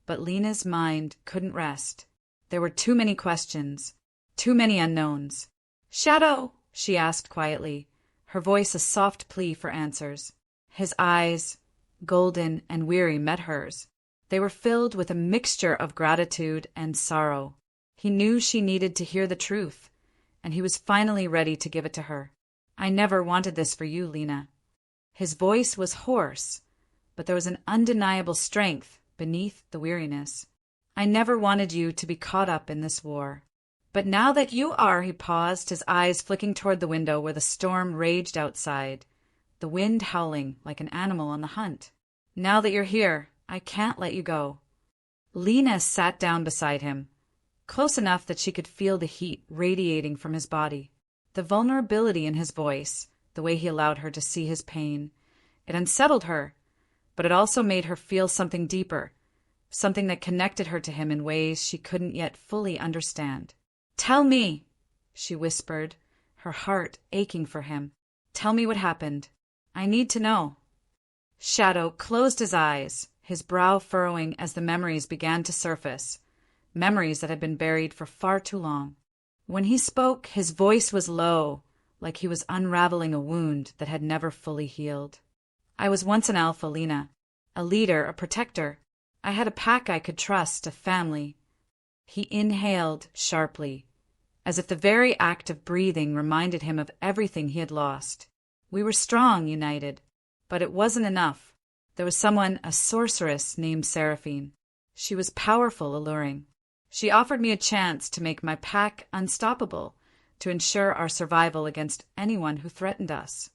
but Lena's mind couldn't rest. There were too many questions, too many unknowns. "Shadow," she asked quietly, her voice a soft plea for answers. His eyes, golden and weary, met hers. They were filled with a mixture of gratitude and sorrow. He knew she needed to hear the truth, and he was finally ready to give it to her. "I never wanted this for you, Lena." His voice was hoarse, but there was an undeniable strength beneath the weariness. "I never wanted you to be caught up in this war. But now that you are," he paused, his eyes flicking toward the window where the storm raged outside, the wind howling like an animal on the hunt. "Now that you're here, I can't let you go." Lena sat down beside him, close enough that she could feel the heat radiating from his body. The vulnerability in his voice, the way he allowed her to see his pain, it unsettled her, but it also made her feel something deeper, something that connected her to him in ways she couldn't yet fully understand. "Tell me," she whispered, her heart aching for him. "Tell me what happened. I need to know." Shadow closed his eyes, his brow furrowing as the memories began to surface, memories that had been buried for far too long. When he spoke, his voice was low, like he was unraveling a wound that had never fully healed. "I was once an alpha, Lena, a leader, a protector. I had a pack I could trust, a family." He inhaled sharply, as if the very act of breathing reminded him of everything he had lost. "We were strong, united, but it wasn't enough. There was someone, a sorceress named Seraphine. She was powerful, alluring. She offered me a chance to make my pack unstoppable, to ensure our survival against anyone who threatened us."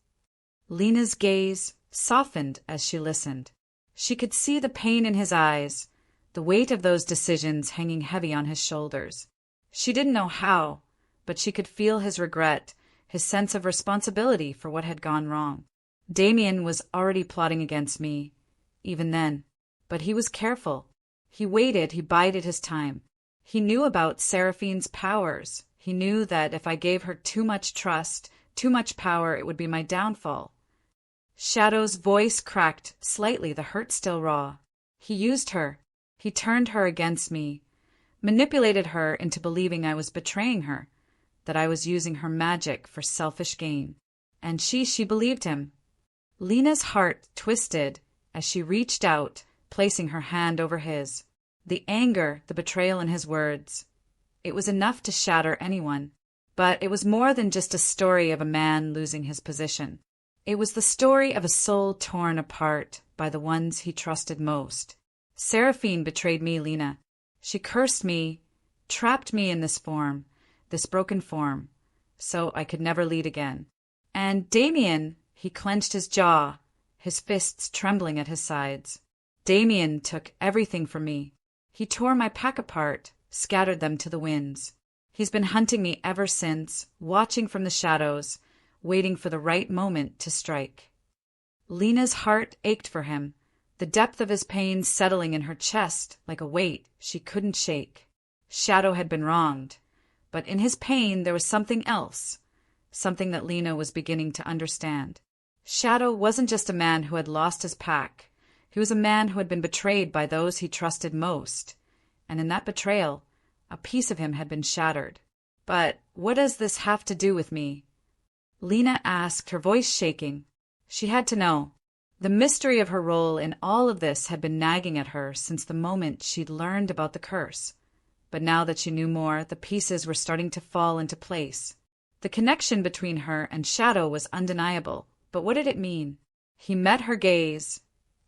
Lena's gaze softened as she listened. She could see the pain in his eyes, the weight of those decisions hanging heavy on his shoulders. She didn't know how, but she could feel his regret, his sense of responsibility for what had gone wrong. Damien was already plotting against me, even then, but he was careful. He waited, he bided his time. He knew about Seraphine's powers. He knew that if I gave her too much trust, too much power, it would be my downfall. Shadow's voice cracked slightly, the hurt still raw. He used her. He turned her against me, manipulated her into believing I was betraying her, that I was using her magic for selfish gain. And she believed him. Lena's heart twisted as she reached out, placing her hand over his. The anger, the betrayal in his words. It was enough to shatter anyone. But it was more than just a story of a man losing his position. It was the story of a soul torn apart by the ones he trusted most. Seraphine betrayed me, Lena. She cursed me, trapped me in this form, this broken form, so I could never lead again. And Damien, he clenched his jaw, his fists trembling at his sides. Damien took everything from me. He tore my pack apart, scattered them to the winds. He's been hunting me ever since, watching from the shadows, waiting for the right moment to strike. Lena's heart ached for him, the depth of his pain settling in her chest like a weight she couldn't shake. Shadow had been wronged, but in his pain there was something else, something that Lena was beginning to understand. Shadow wasn't just a man who had lost his pack. He was a man who had been betrayed by those he trusted most, and in that betrayal, a piece of him had been shattered. "But what does this have to do with me?" Lena asked, her voice shaking. She had to know. The mystery of her role in all of this had been nagging at her since the moment she'd learned about the curse. But now that she knew more, the pieces were starting to fall into place. The connection between her and Shadow was undeniable, but what did it mean? He met her gaze,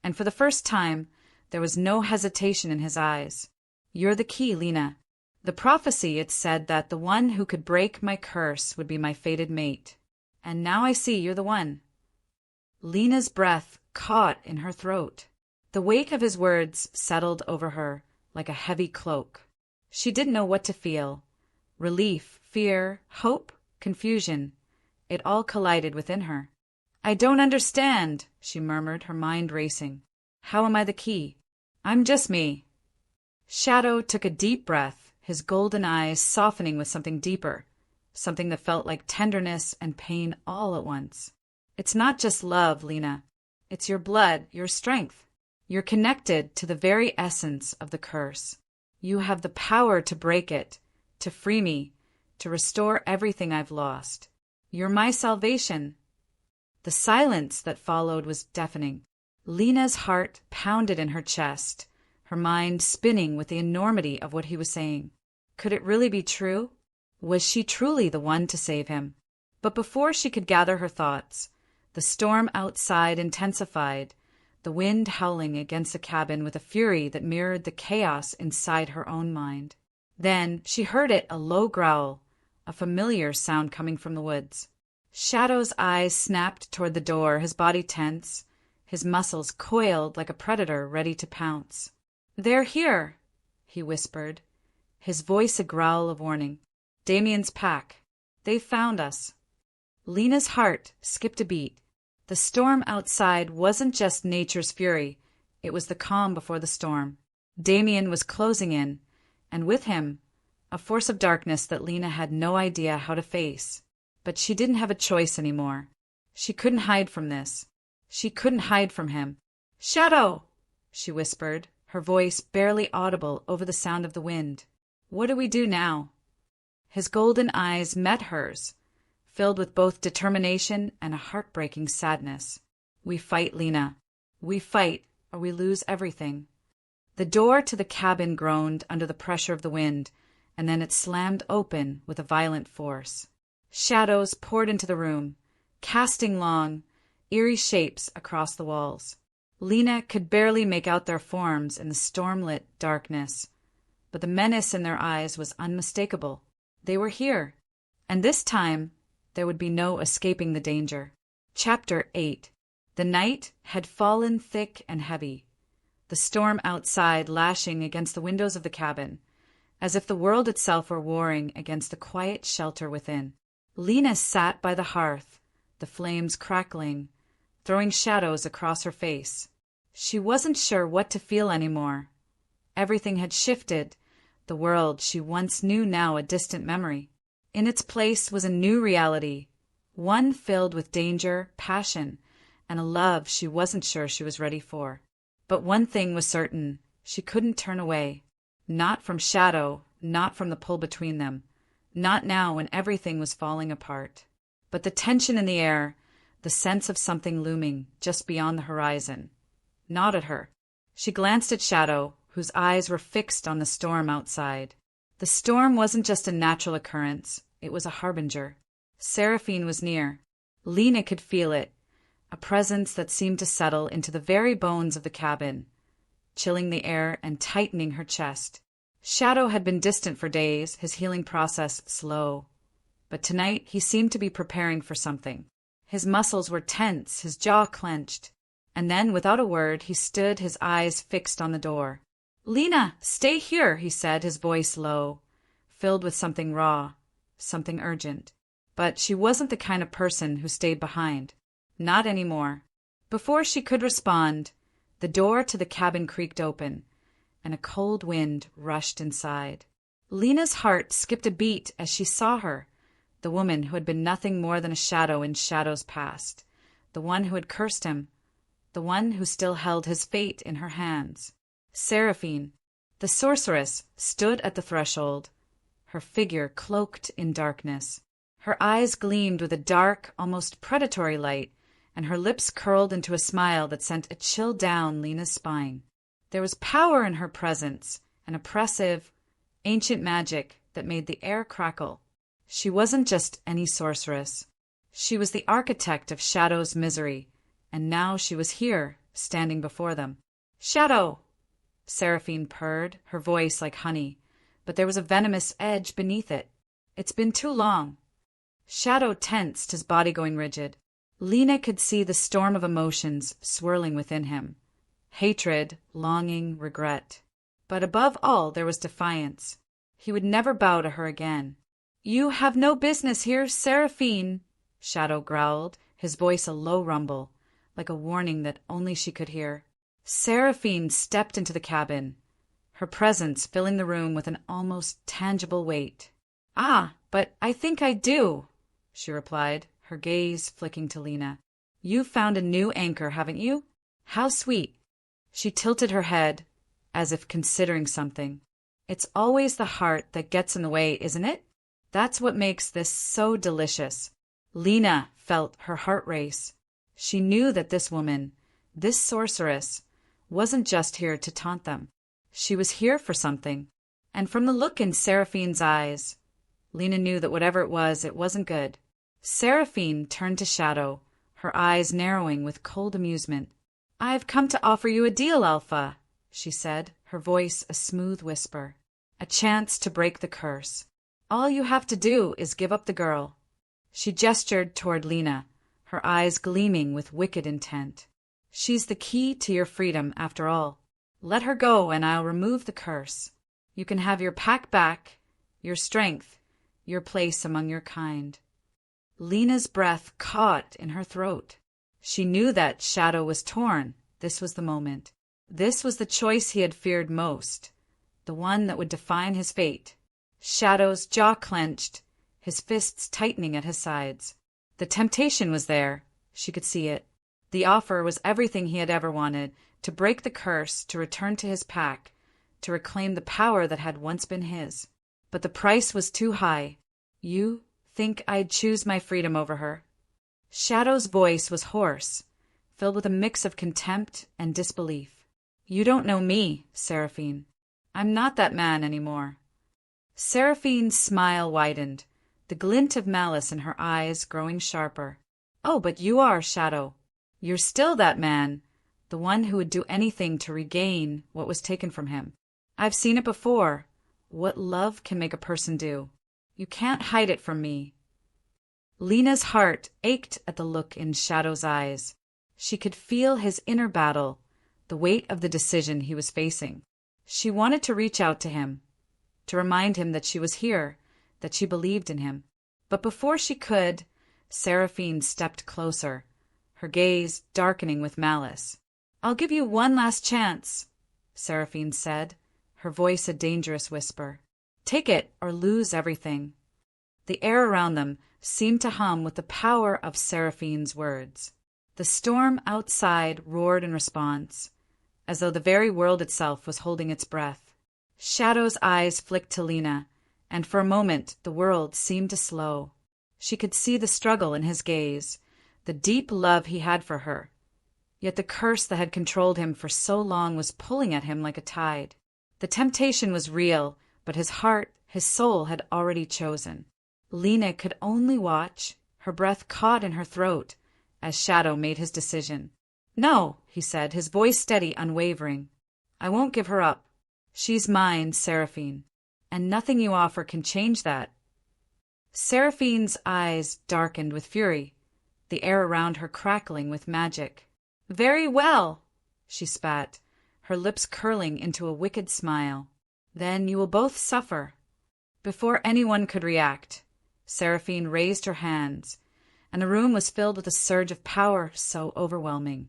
and for the first time, there was no hesitation in his eyes. "You're the key, Lena. The prophecy, it said that the one who could break my curse would be my fated mate. And now I see you're the one." Lena's breath caught in her throat. The weight of his words settled over her like a heavy cloak. She didn't know what to feel. Relief, fear, hope, confusion. It all collided within her. "I don't understand," she murmured, her mind racing. "How am I the key? I'm just me." Shadow took a deep breath, his golden eyes softening with something deeper, something that felt like tenderness and pain all at once. "It's not just love, Lena. It's your blood, your strength. You're connected to the very essence of the curse. You have the power to break it, to free me, to restore everything I've lost. You're my salvation." The silence that followed was deafening. Lena's heart pounded in her chest, her mind spinning with the enormity of what he was saying. Could it really be true? Was she truly the one to save him? But before she could gather her thoughts, the storm outside intensified, the wind howling against the cabin with a fury that mirrored the chaos inside her own mind. Then she heard it, a low growl, a familiar sound coming from the woods. Shadow's eyes snapped toward the door, his body tense, his muscles coiled like a predator ready to pounce. "They're here," he whispered, his voice a growl of warning. "Damien's pack. They've found us." Lena's heart skipped a beat. The storm outside wasn't just nature's fury, it was the calm before the storm. Damien was closing in, and with him, a force of darkness that Lena had no idea how to face. But she didn't have a choice anymore. She couldn't hide from this. She couldn't hide from him. "Shadow!" she whispered, her voice barely audible over the sound of the wind. "What do we do now?" His golden eyes met hers, filled with both determination and a heartbreaking sadness. "We fight, Lena. We fight, or we lose everything." The door to the cabin groaned under the pressure of the wind, and then it slammed open with a violent force. Shadows poured into the room, casting long, eerie shapes across the walls. Lena could barely make out their forms in the storm-lit darkness, but the menace in their eyes was unmistakable. They were here, and this time there would be no escaping the danger. Chapter 8. The night had fallen thick and heavy, the storm outside lashing against the windows of the cabin, as if the world itself were warring against the quiet shelter within. Lena sat by the hearth, the flames crackling, throwing shadows across her face. She wasn't sure what to feel anymore. Everything had shifted, the world she once knew now a distant memory. In its place was a new reality, one filled with danger, passion, and a love she wasn't sure she was ready for. But one thing was certain, she couldn't turn away. Not from Shadow, not from the pull between them. Not now when everything was falling apart. But the tension in the air, the sense of something looming just beyond the horizon, gnawed at her. She glanced at Shadow, whose eyes were fixed on the storm outside. The storm wasn't just a natural occurrence, it was a harbinger. Seraphine was near. Lena could feel it, a presence that seemed to settle into the very bones of the cabin, chilling the air and tightening her chest. Shadow had been distant for days, his healing process slow. But tonight he seemed to be preparing for something. His muscles were tense, his jaw clenched. And then, without a word, he stood, his eyes fixed on the door. "Lena, stay here," he said, his voice low, filled with something raw, something urgent. But she wasn't the kind of person who stayed behind. Not anymore. Before she could respond, the door to the cabin creaked open, and a cold wind rushed inside. Lena's heart skipped a beat as she saw her, the woman who had been nothing more than a shadow in Shadow's past, the one who had cursed him, the one who still held his fate in her hands. Seraphine, the sorceress, stood at the threshold, her figure cloaked in darkness. Her eyes gleamed with a dark, almost predatory light, and her lips curled into a smile that sent a chill down Lena's spine. There was power in her presence, an oppressive, ancient magic that made the air crackle. She wasn't just any sorceress. She was the architect of Shadow's misery, and now she was here, standing before them. "Shadow!" Seraphine purred, her voice like honey, but there was a venomous edge beneath it. "It's been too long." Shadow tensed, his body going rigid. Lena could see the storm of emotions swirling within him. Hatred, longing, regret. But above all there was defiance. He would never bow to her again. You have no business here, Seraphine, Shadow growled, his voice a low rumble, like a warning that only she could hear. Seraphine stepped into the cabin, her presence filling the room with an almost tangible weight. Ah, but I think I do, she replied, her gaze flicking to Lena. You've found a new anchor, haven't you? How sweet. She tilted her head, as if considering something. It's always the heart that gets in the way, isn't it? That's what makes this so delicious. Lena felt her heart race. She knew that this woman, this sorceress, wasn't just here to taunt them. She was here for something. And from the look in Seraphine's eyes, Lena knew that whatever it wasn't good. Seraphine turned to Shadow, her eyes narrowing with cold amusement. I've come to offer you a deal, Alpha, she said, her voice a smooth whisper. A chance to break the curse. All you have to do is give up the girl. She gestured toward Lena, her eyes gleaming with wicked intent. She's the key to your freedom, after all. Let her go and I'll remove the curse. You can have your pack back, your strength, your place among your kind. Lena's breath caught in her throat. She knew that Shadow was torn. This was the moment. This was the choice he had feared most, the one that would define his fate. Shadow's jaw clenched, his fists tightening at his sides. The temptation was there. She could see it. The offer was everything he had ever wanted, to break the curse, to return to his pack, to reclaim the power that had once been his. But the price was too high. You think I'd choose my freedom over her? Shadow's voice was hoarse, filled with a mix of contempt and disbelief. You don't know me, Seraphine. I'm not that man anymore. Seraphine's smile widened, the glint of malice in her eyes growing sharper. Oh, but you are, Shadow. You're still that man, the one who would do anything to regain what was taken from him. I've seen it before, what love can make a person do. You can't hide it from me. Lena's heart ached at the look in Shadow's eyes. She could feel his inner battle, the weight of the decision he was facing. She wanted to reach out to him, to remind him that she was here, that she believed in him. But before she could, Seraphine stepped closer, her gaze darkening with malice. I'll give you one last chance, Seraphine said, her voice a dangerous whisper. Take it or lose everything. The air around them seemed to hum with the power of Seraphine's words. The storm outside roared in response, as though the very world itself was holding its breath. Shadow's eyes flicked to Lena, and for a moment the world seemed to slow. She could see the struggle in his gaze, the deep love he had for her. Yet the curse that had controlled him for so long was pulling at him like a tide. The temptation was real, but his heart, his soul had already chosen. Lena could only watch, her breath caught in her throat, as Shadow made his decision. No, he said, his voice steady, unwavering. I won't give her up. She's mine, Seraphine, and nothing you offer can change that. Seraphine's eyes darkened with fury, the air around her crackling with magic. Very well, she spat, her lips curling into a wicked smile. Then you will both suffer. Before anyone could react, Seraphine raised her hands, and the room was filled with a surge of power so overwhelming.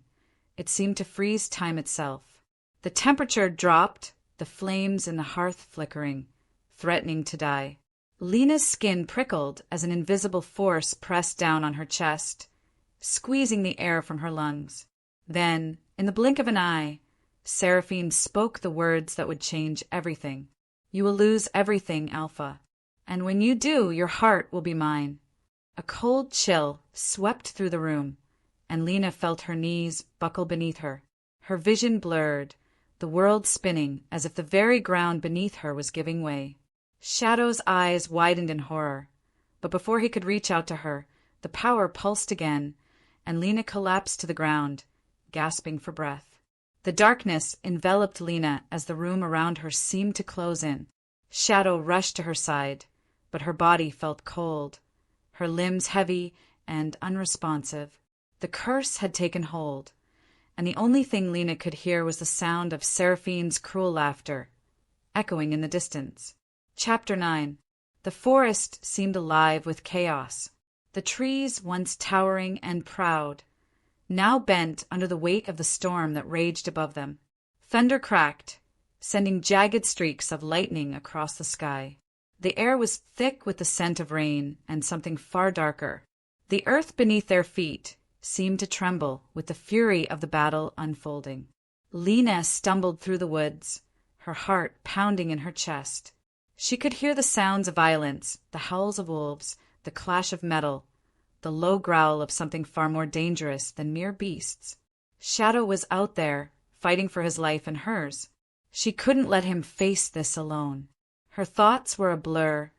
It seemed to freeze time itself. The temperature dropped, the flames in the hearth flickering, threatening to die. Lena's skin prickled as an invisible force pressed down on her chest, squeezing the air from her lungs. Then, in the blink of an eye, Seraphine spoke the words that would change everything. You will lose everything, Alpha. And when you do, your heart will be mine. A cold chill swept through the room, and Lena felt her knees buckle beneath her. Her vision blurred, the world spinning as if the very ground beneath her was giving way. Shadow's eyes widened in horror, but before he could reach out to her, the power pulsed again, and Lena collapsed to the ground, gasping for breath. The darkness enveloped Lena as the room around her seemed to close in. Shadow rushed to her side, but her body felt cold, her limbs heavy and unresponsive. The curse had taken hold, and the only thing Lena could hear was the sound of Seraphine's cruel laughter, echoing in the distance. Chapter 9. The forest seemed alive with chaos. The trees, once towering and proud, now bent under the weight of the storm that raged above them. Thunder cracked, sending jagged streaks of lightning across the sky. The air was thick with the scent of rain and something far darker. The earth beneath their feet seemed to tremble with the fury of the battle unfolding. Lena stumbled through the woods, her heart pounding in her chest. She could hear the sounds of violence, the howls of wolves, the clash of metal, the low growl of something far more dangerous than mere beasts. Shadow was out there, fighting for his life and hers. She couldn't let him face this alone. Her thoughts were a blur,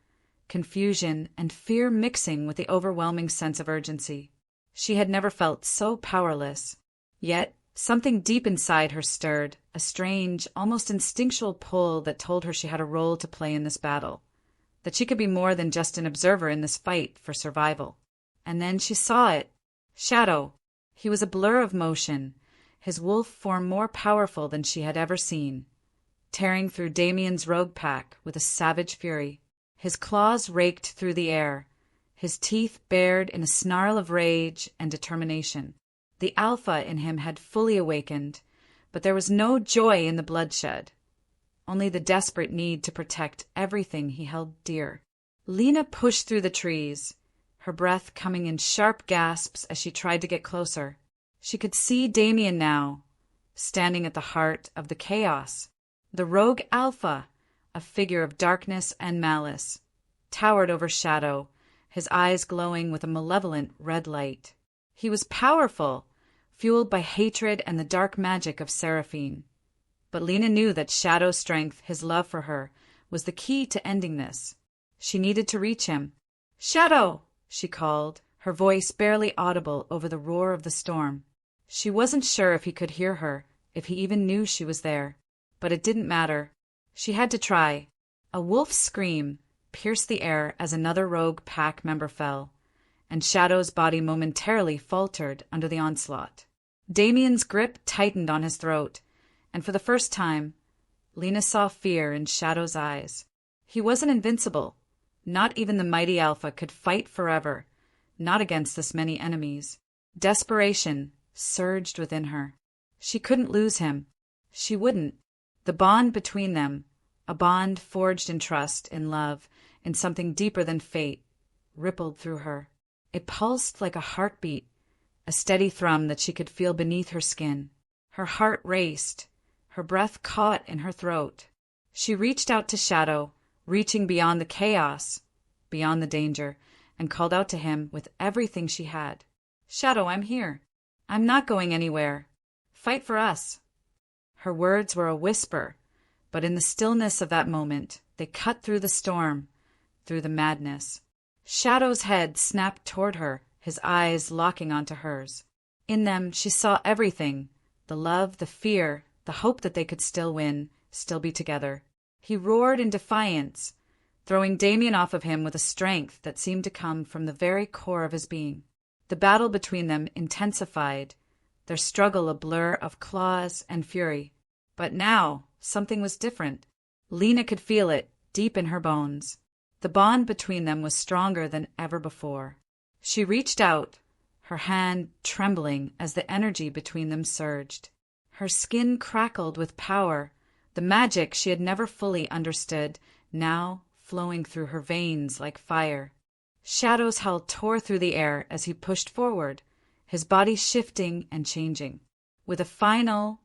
confusion and fear mixing with the overwhelming sense of urgency. She had never felt so powerless. Yet, something deep inside her stirred, a strange, almost instinctual pull that told her she had a role to play in this battle, that she could be more than just an observer in this fight for survival. And then she saw it. Shadow. He was a blur of motion, his wolf form more powerful than she had ever seen, tearing through Damien's rogue pack with a savage fury. His claws raked through the air, his teeth bared in a snarl of rage and determination. The alpha in him had fully awakened, but there was no joy in the bloodshed, only the desperate need to protect everything he held dear. Lena pushed through the trees, her breath coming in sharp gasps as she tried to get closer. She could see Damien now, standing at the heart of the chaos. The rogue alpha, a figure of darkness and malice, towered over Shadow, his eyes glowing with a malevolent red light. He was powerful, fueled by hatred and the dark magic of Seraphine. But Lena knew that Shadow's strength, his love for her, was the key to ending this. She needed to reach him. "Shadow!" she called, her voice barely audible over the roar of the storm. She wasn't sure if he could hear her, if he even knew she was there. But it didn't matter. She had to try. A wolf's scream pierced the air as another rogue pack member fell, and Shadow's body momentarily faltered under the onslaught. Damien's grip tightened on his throat, and for the first time, Lena saw fear in Shadow's eyes. He wasn't invincible. Not even the mighty Alpha could fight forever, not against this many enemies. Desperation surged within her. She couldn't lose him. She wouldn't. The bond between them, a bond forged in trust, in love, in something deeper than fate, rippled through her. It pulsed like a heartbeat, a steady thrum that she could feel beneath her skin. Her heart raced, her breath caught in her throat. She reached out to Shadow, reaching beyond the chaos, beyond the danger, and called out to him with everything she had. "Shadow, I'm here. I'm not going anywhere. Fight for us." Her words were a whisper, but in the stillness of that moment, they cut through the storm, through the madness. Shadow's head snapped toward her, his eyes locking onto hers. In them, she saw everything, the love, the fear, the hope that they could still win, still be together. He roared in defiance, throwing Damien off of him with a strength that seemed to come from the very core of his being. The battle between them intensified, their struggle a blur of claws and fury. But now, something was different. Lena could feel it, deep in her bones. The bond between them was stronger than ever before. She reached out, her hand trembling as the energy between them surged. Her skin crackled with power, the magic she had never fully understood, now flowing through her veins like fire. Shadow's howl tore through the air as he pushed forward, his body shifting and changing. With a final,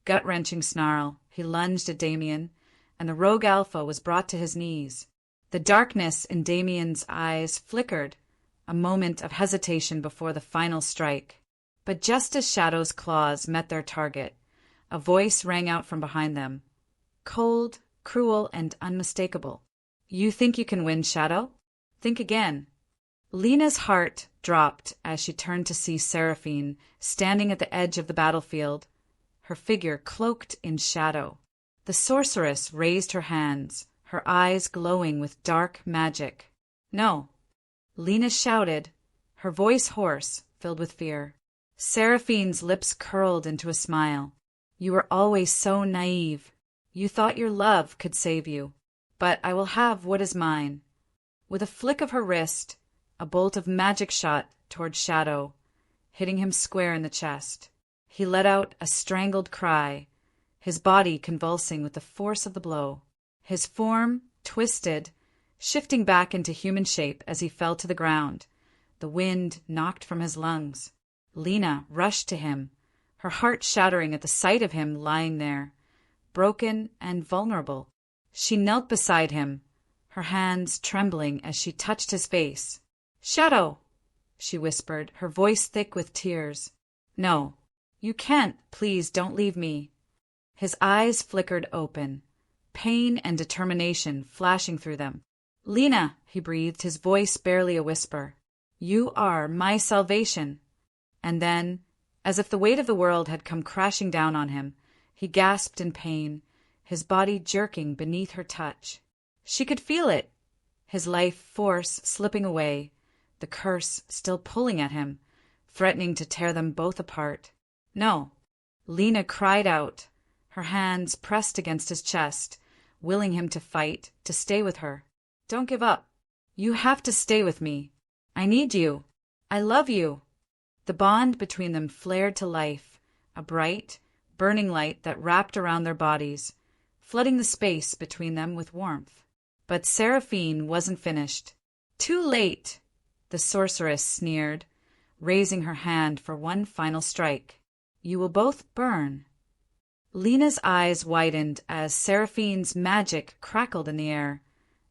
gut-wrenching snarl, he lunged at Damien, and the rogue alpha was brought to his knees. The darkness in Damien's eyes flickered, a moment of hesitation before the final strike. But just as Shadow's claws met their target, a voice rang out from behind them, cold, cruel, and unmistakable. "You think you can win, Shadow? Think again." Lena's heart dropped as she turned to see Seraphine standing at the edge of the battlefield, her figure cloaked in shadow. The sorceress raised her hands, her eyes glowing with dark magic. "No." Lena shouted, her voice hoarse, filled with fear. Seraphine's lips curled into a smile. "You were always so naive. You thought your love could save you. But I will have what is mine. With a flick of her wrist, a bolt of magic shot toward Shadow, hitting him square in the chest. He let out a strangled cry, his body convulsing with the force of the blow. His form twisted, shifting back into human shape as he fell to the ground, the wind knocked from his lungs. Lena rushed to him, her heart shattering at the sight of him lying there, broken and vulnerable. She knelt beside him, her hands trembling as she touched his face. "Shadow!" she whispered, her voice thick with tears. "No, you can't. Please don't leave me." His eyes flickered open, pain and determination flashing through them. "Lena," he breathed, his voice barely a whisper. "You are my salvation." And then, as if the weight of the world had come crashing down on him, he gasped in pain, his body jerking beneath her touch. She could feel it, his life force slipping away, the curse still pulling at him, threatening to tear them both apart. "No." Lena cried out, her hands pressed against his chest, willing him to fight, to stay with her. "Don't give up. You have to stay with me. I need you. I love you." The bond between them flared to life, a bright, burning light that wrapped around their bodies, flooding the space between them with warmth. But Seraphine wasn't finished. "Too late," the sorceress sneered, raising her hand for one final strike. "You will both burn." Lena's eyes widened as Seraphine's magic crackled in the air,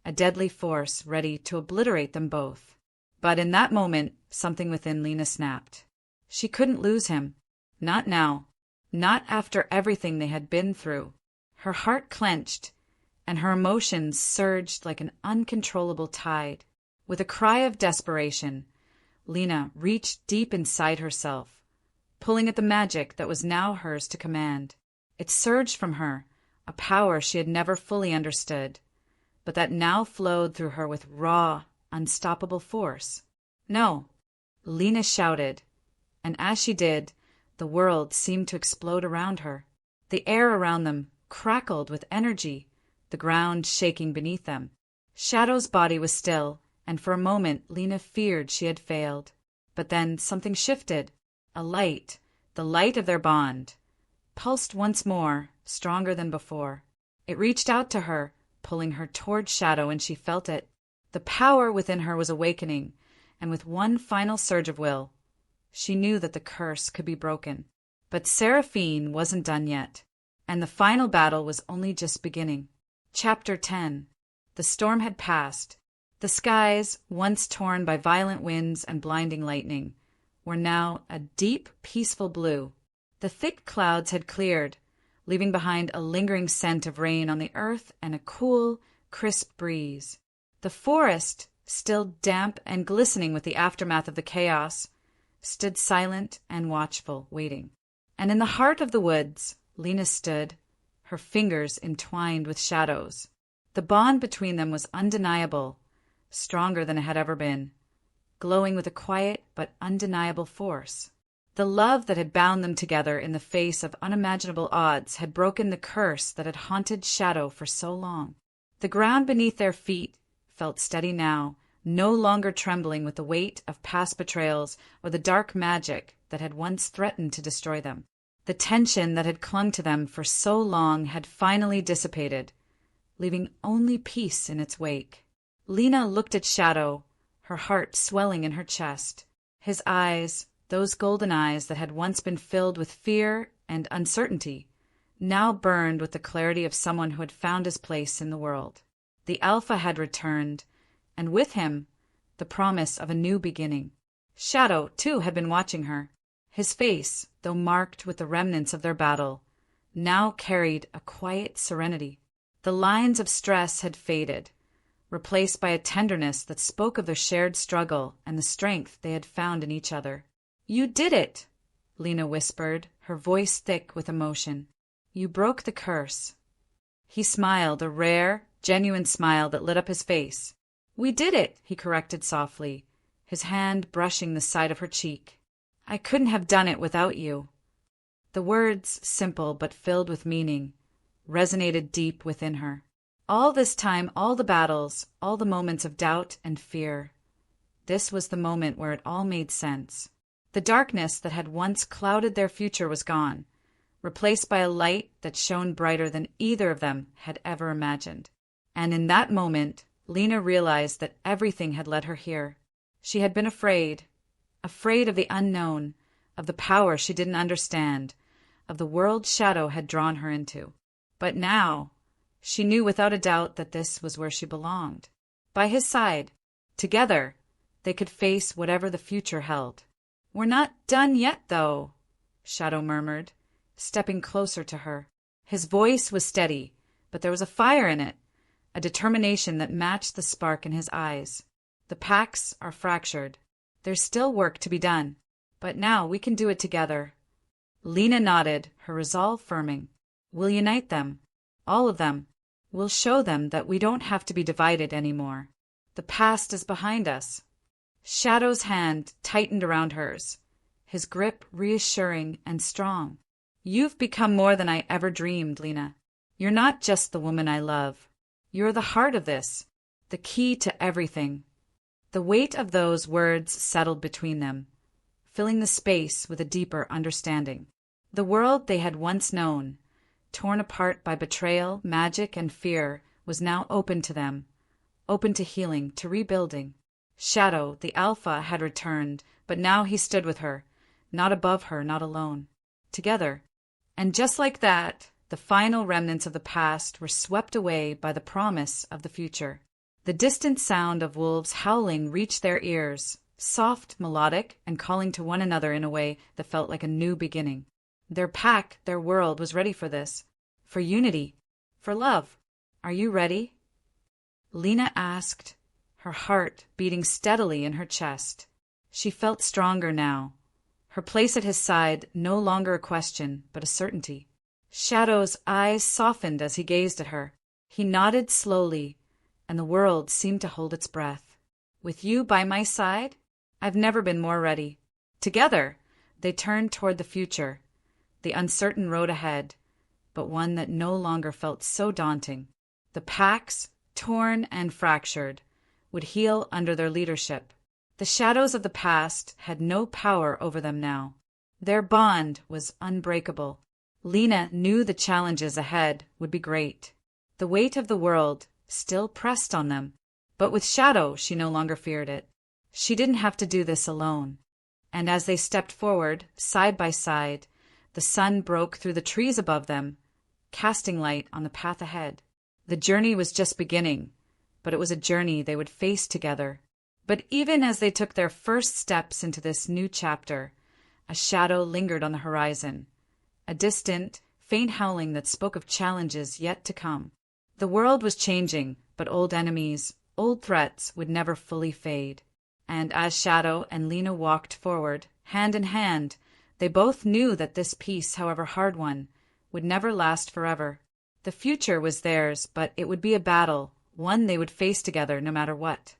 a deadly force ready to obliterate them both. But in that moment, something within Lena snapped. She couldn't lose him. Not now. Not after everything they had been through. Her heart clenched, and her emotions surged like an uncontrollable tide. With a cry of desperation, Lena reached deep inside herself, pulling at the magic that was now hers to command. It surged from her, a power she had never fully understood, but that now flowed through her with raw, unstoppable force. "No!" Lena shouted, and as she did, the world seemed to explode around her. The air around them crackled with energy, the ground shaking beneath them. Shadow's body was still, and for a moment Lena feared she had failed. But then something shifted. A light, the light of their bond, pulsed once more, stronger than before. It reached out to her, pulling her toward Shadow, and she felt it. The power within her was awakening, and with one final surge of will, she knew that the curse could be broken. But Seraphine wasn't done yet, and the final battle was only just beginning. Chapter 10. The storm had passed. The skies, once torn by violent winds and blinding lightning, were now a deep, peaceful blue. The thick clouds had cleared, leaving behind a lingering scent of rain on the earth and a cool, crisp breeze. The forest, still damp and glistening with the aftermath of the chaos, stood silent and watchful, waiting. And in the heart of the woods, Lena stood, her fingers entwined with Shadow's. The bond between them was undeniable, stronger than it had ever been, glowing with a quiet but undeniable force. The love that had bound them together in the face of unimaginable odds had broken the curse that had haunted Shadow for so long. The ground beneath their feet felt steady now, no longer trembling with the weight of past betrayals or the dark magic that had once threatened to destroy them. The tension that had clung to them for so long had finally dissipated, leaving only peace in its wake. Lena looked at Shadow, her heart swelling in her chest. His eyes, those golden eyes that had once been filled with fear and uncertainty, now burned with the clarity of someone who had found his place in the world. The Alpha had returned, and with him, the promise of a new beginning. Shadow, too, had been watching her. His face, though marked with the remnants of their battle, now carried a quiet serenity. The lines of stress had faded, replaced by a tenderness that spoke of their shared struggle and the strength they had found in each other. "You did it," Lena whispered, her voice thick with emotion. "You broke the curse." He smiled, a rare, genuine smile that lit up his face. "We did it," he corrected softly, his hand brushing the side of her cheek. "I couldn't have done it without you." The words, simple but filled with meaning, resonated deep within her. All this time, all the battles, all the moments of doubt and fear. This was the moment where it all made sense. The darkness that had once clouded their future was gone, replaced by a light that shone brighter than either of them had ever imagined. And in that moment, Lena realized that everything had led her here. She had been afraid of the unknown, of the power she didn't understand, of the world Shadow had drawn her into. But now, she knew without a doubt that this was where she belonged. By his side, together, they could face whatever the future held. "We're not done yet, though," Shadow murmured, stepping closer to her. His voice was steady, but there was a fire in it, a determination that matched the spark in his eyes. "The packs are fractured. There's still work to be done, but now we can do it together." Lena nodded, her resolve firming. "We'll unite them, all of them. We'll show them that we don't have to be divided anymore. The past is behind us." Shadow's hand tightened around hers, his grip reassuring and strong. "You've become more than I ever dreamed, Lena. You're not just the woman I love. You're the heart of this, the key to everything." The weight of those words settled between them, filling the space with a deeper understanding. The world they had once known, torn apart by betrayal, magic, and fear, was now open to them, open to healing, to rebuilding. Shadow, the Alpha, had returned, but now he stood with her, not above her, not alone. Together. And just like that, the final remnants of the past were swept away by the promise of the future. The distant sound of wolves howling reached their ears, soft, melodic, and calling to one another in a way that felt like a new beginning. Their pack, their world, was ready for this. For unity. For love. "Are you ready?" Lena asked, her heart beating steadily in her chest. She felt stronger now. Her place at his side no longer a question, but a certainty. Shadow's eyes softened as he gazed at her. He nodded slowly, and the world seemed to hold its breath. "With you by my side, I've never been more ready." Together, they turned toward the future, the uncertain road ahead, but one that no longer felt so daunting. The packs, torn and fractured, would heal under their leadership. The shadows of the past had no power over them now. Their bond was unbreakable. Lena knew the challenges ahead would be great. The weight of the world still pressed on them, but with Shadow she no longer feared it. She didn't have to do this alone. And as they stepped forward, side by side, the sun broke through the trees above them, casting light on the path ahead. The journey was just beginning, but it was a journey they would face together. But even as they took their first steps into this new chapter, a shadow lingered on the horizon, a distant, faint howling that spoke of challenges yet to come. The world was changing, but old enemies, old threats would never fully fade. And as Shadow and Lena walked forward, hand in hand, they both knew that this peace, however hard one, would never last forever. The future was theirs, but it would be a battle, one they would face together no matter what.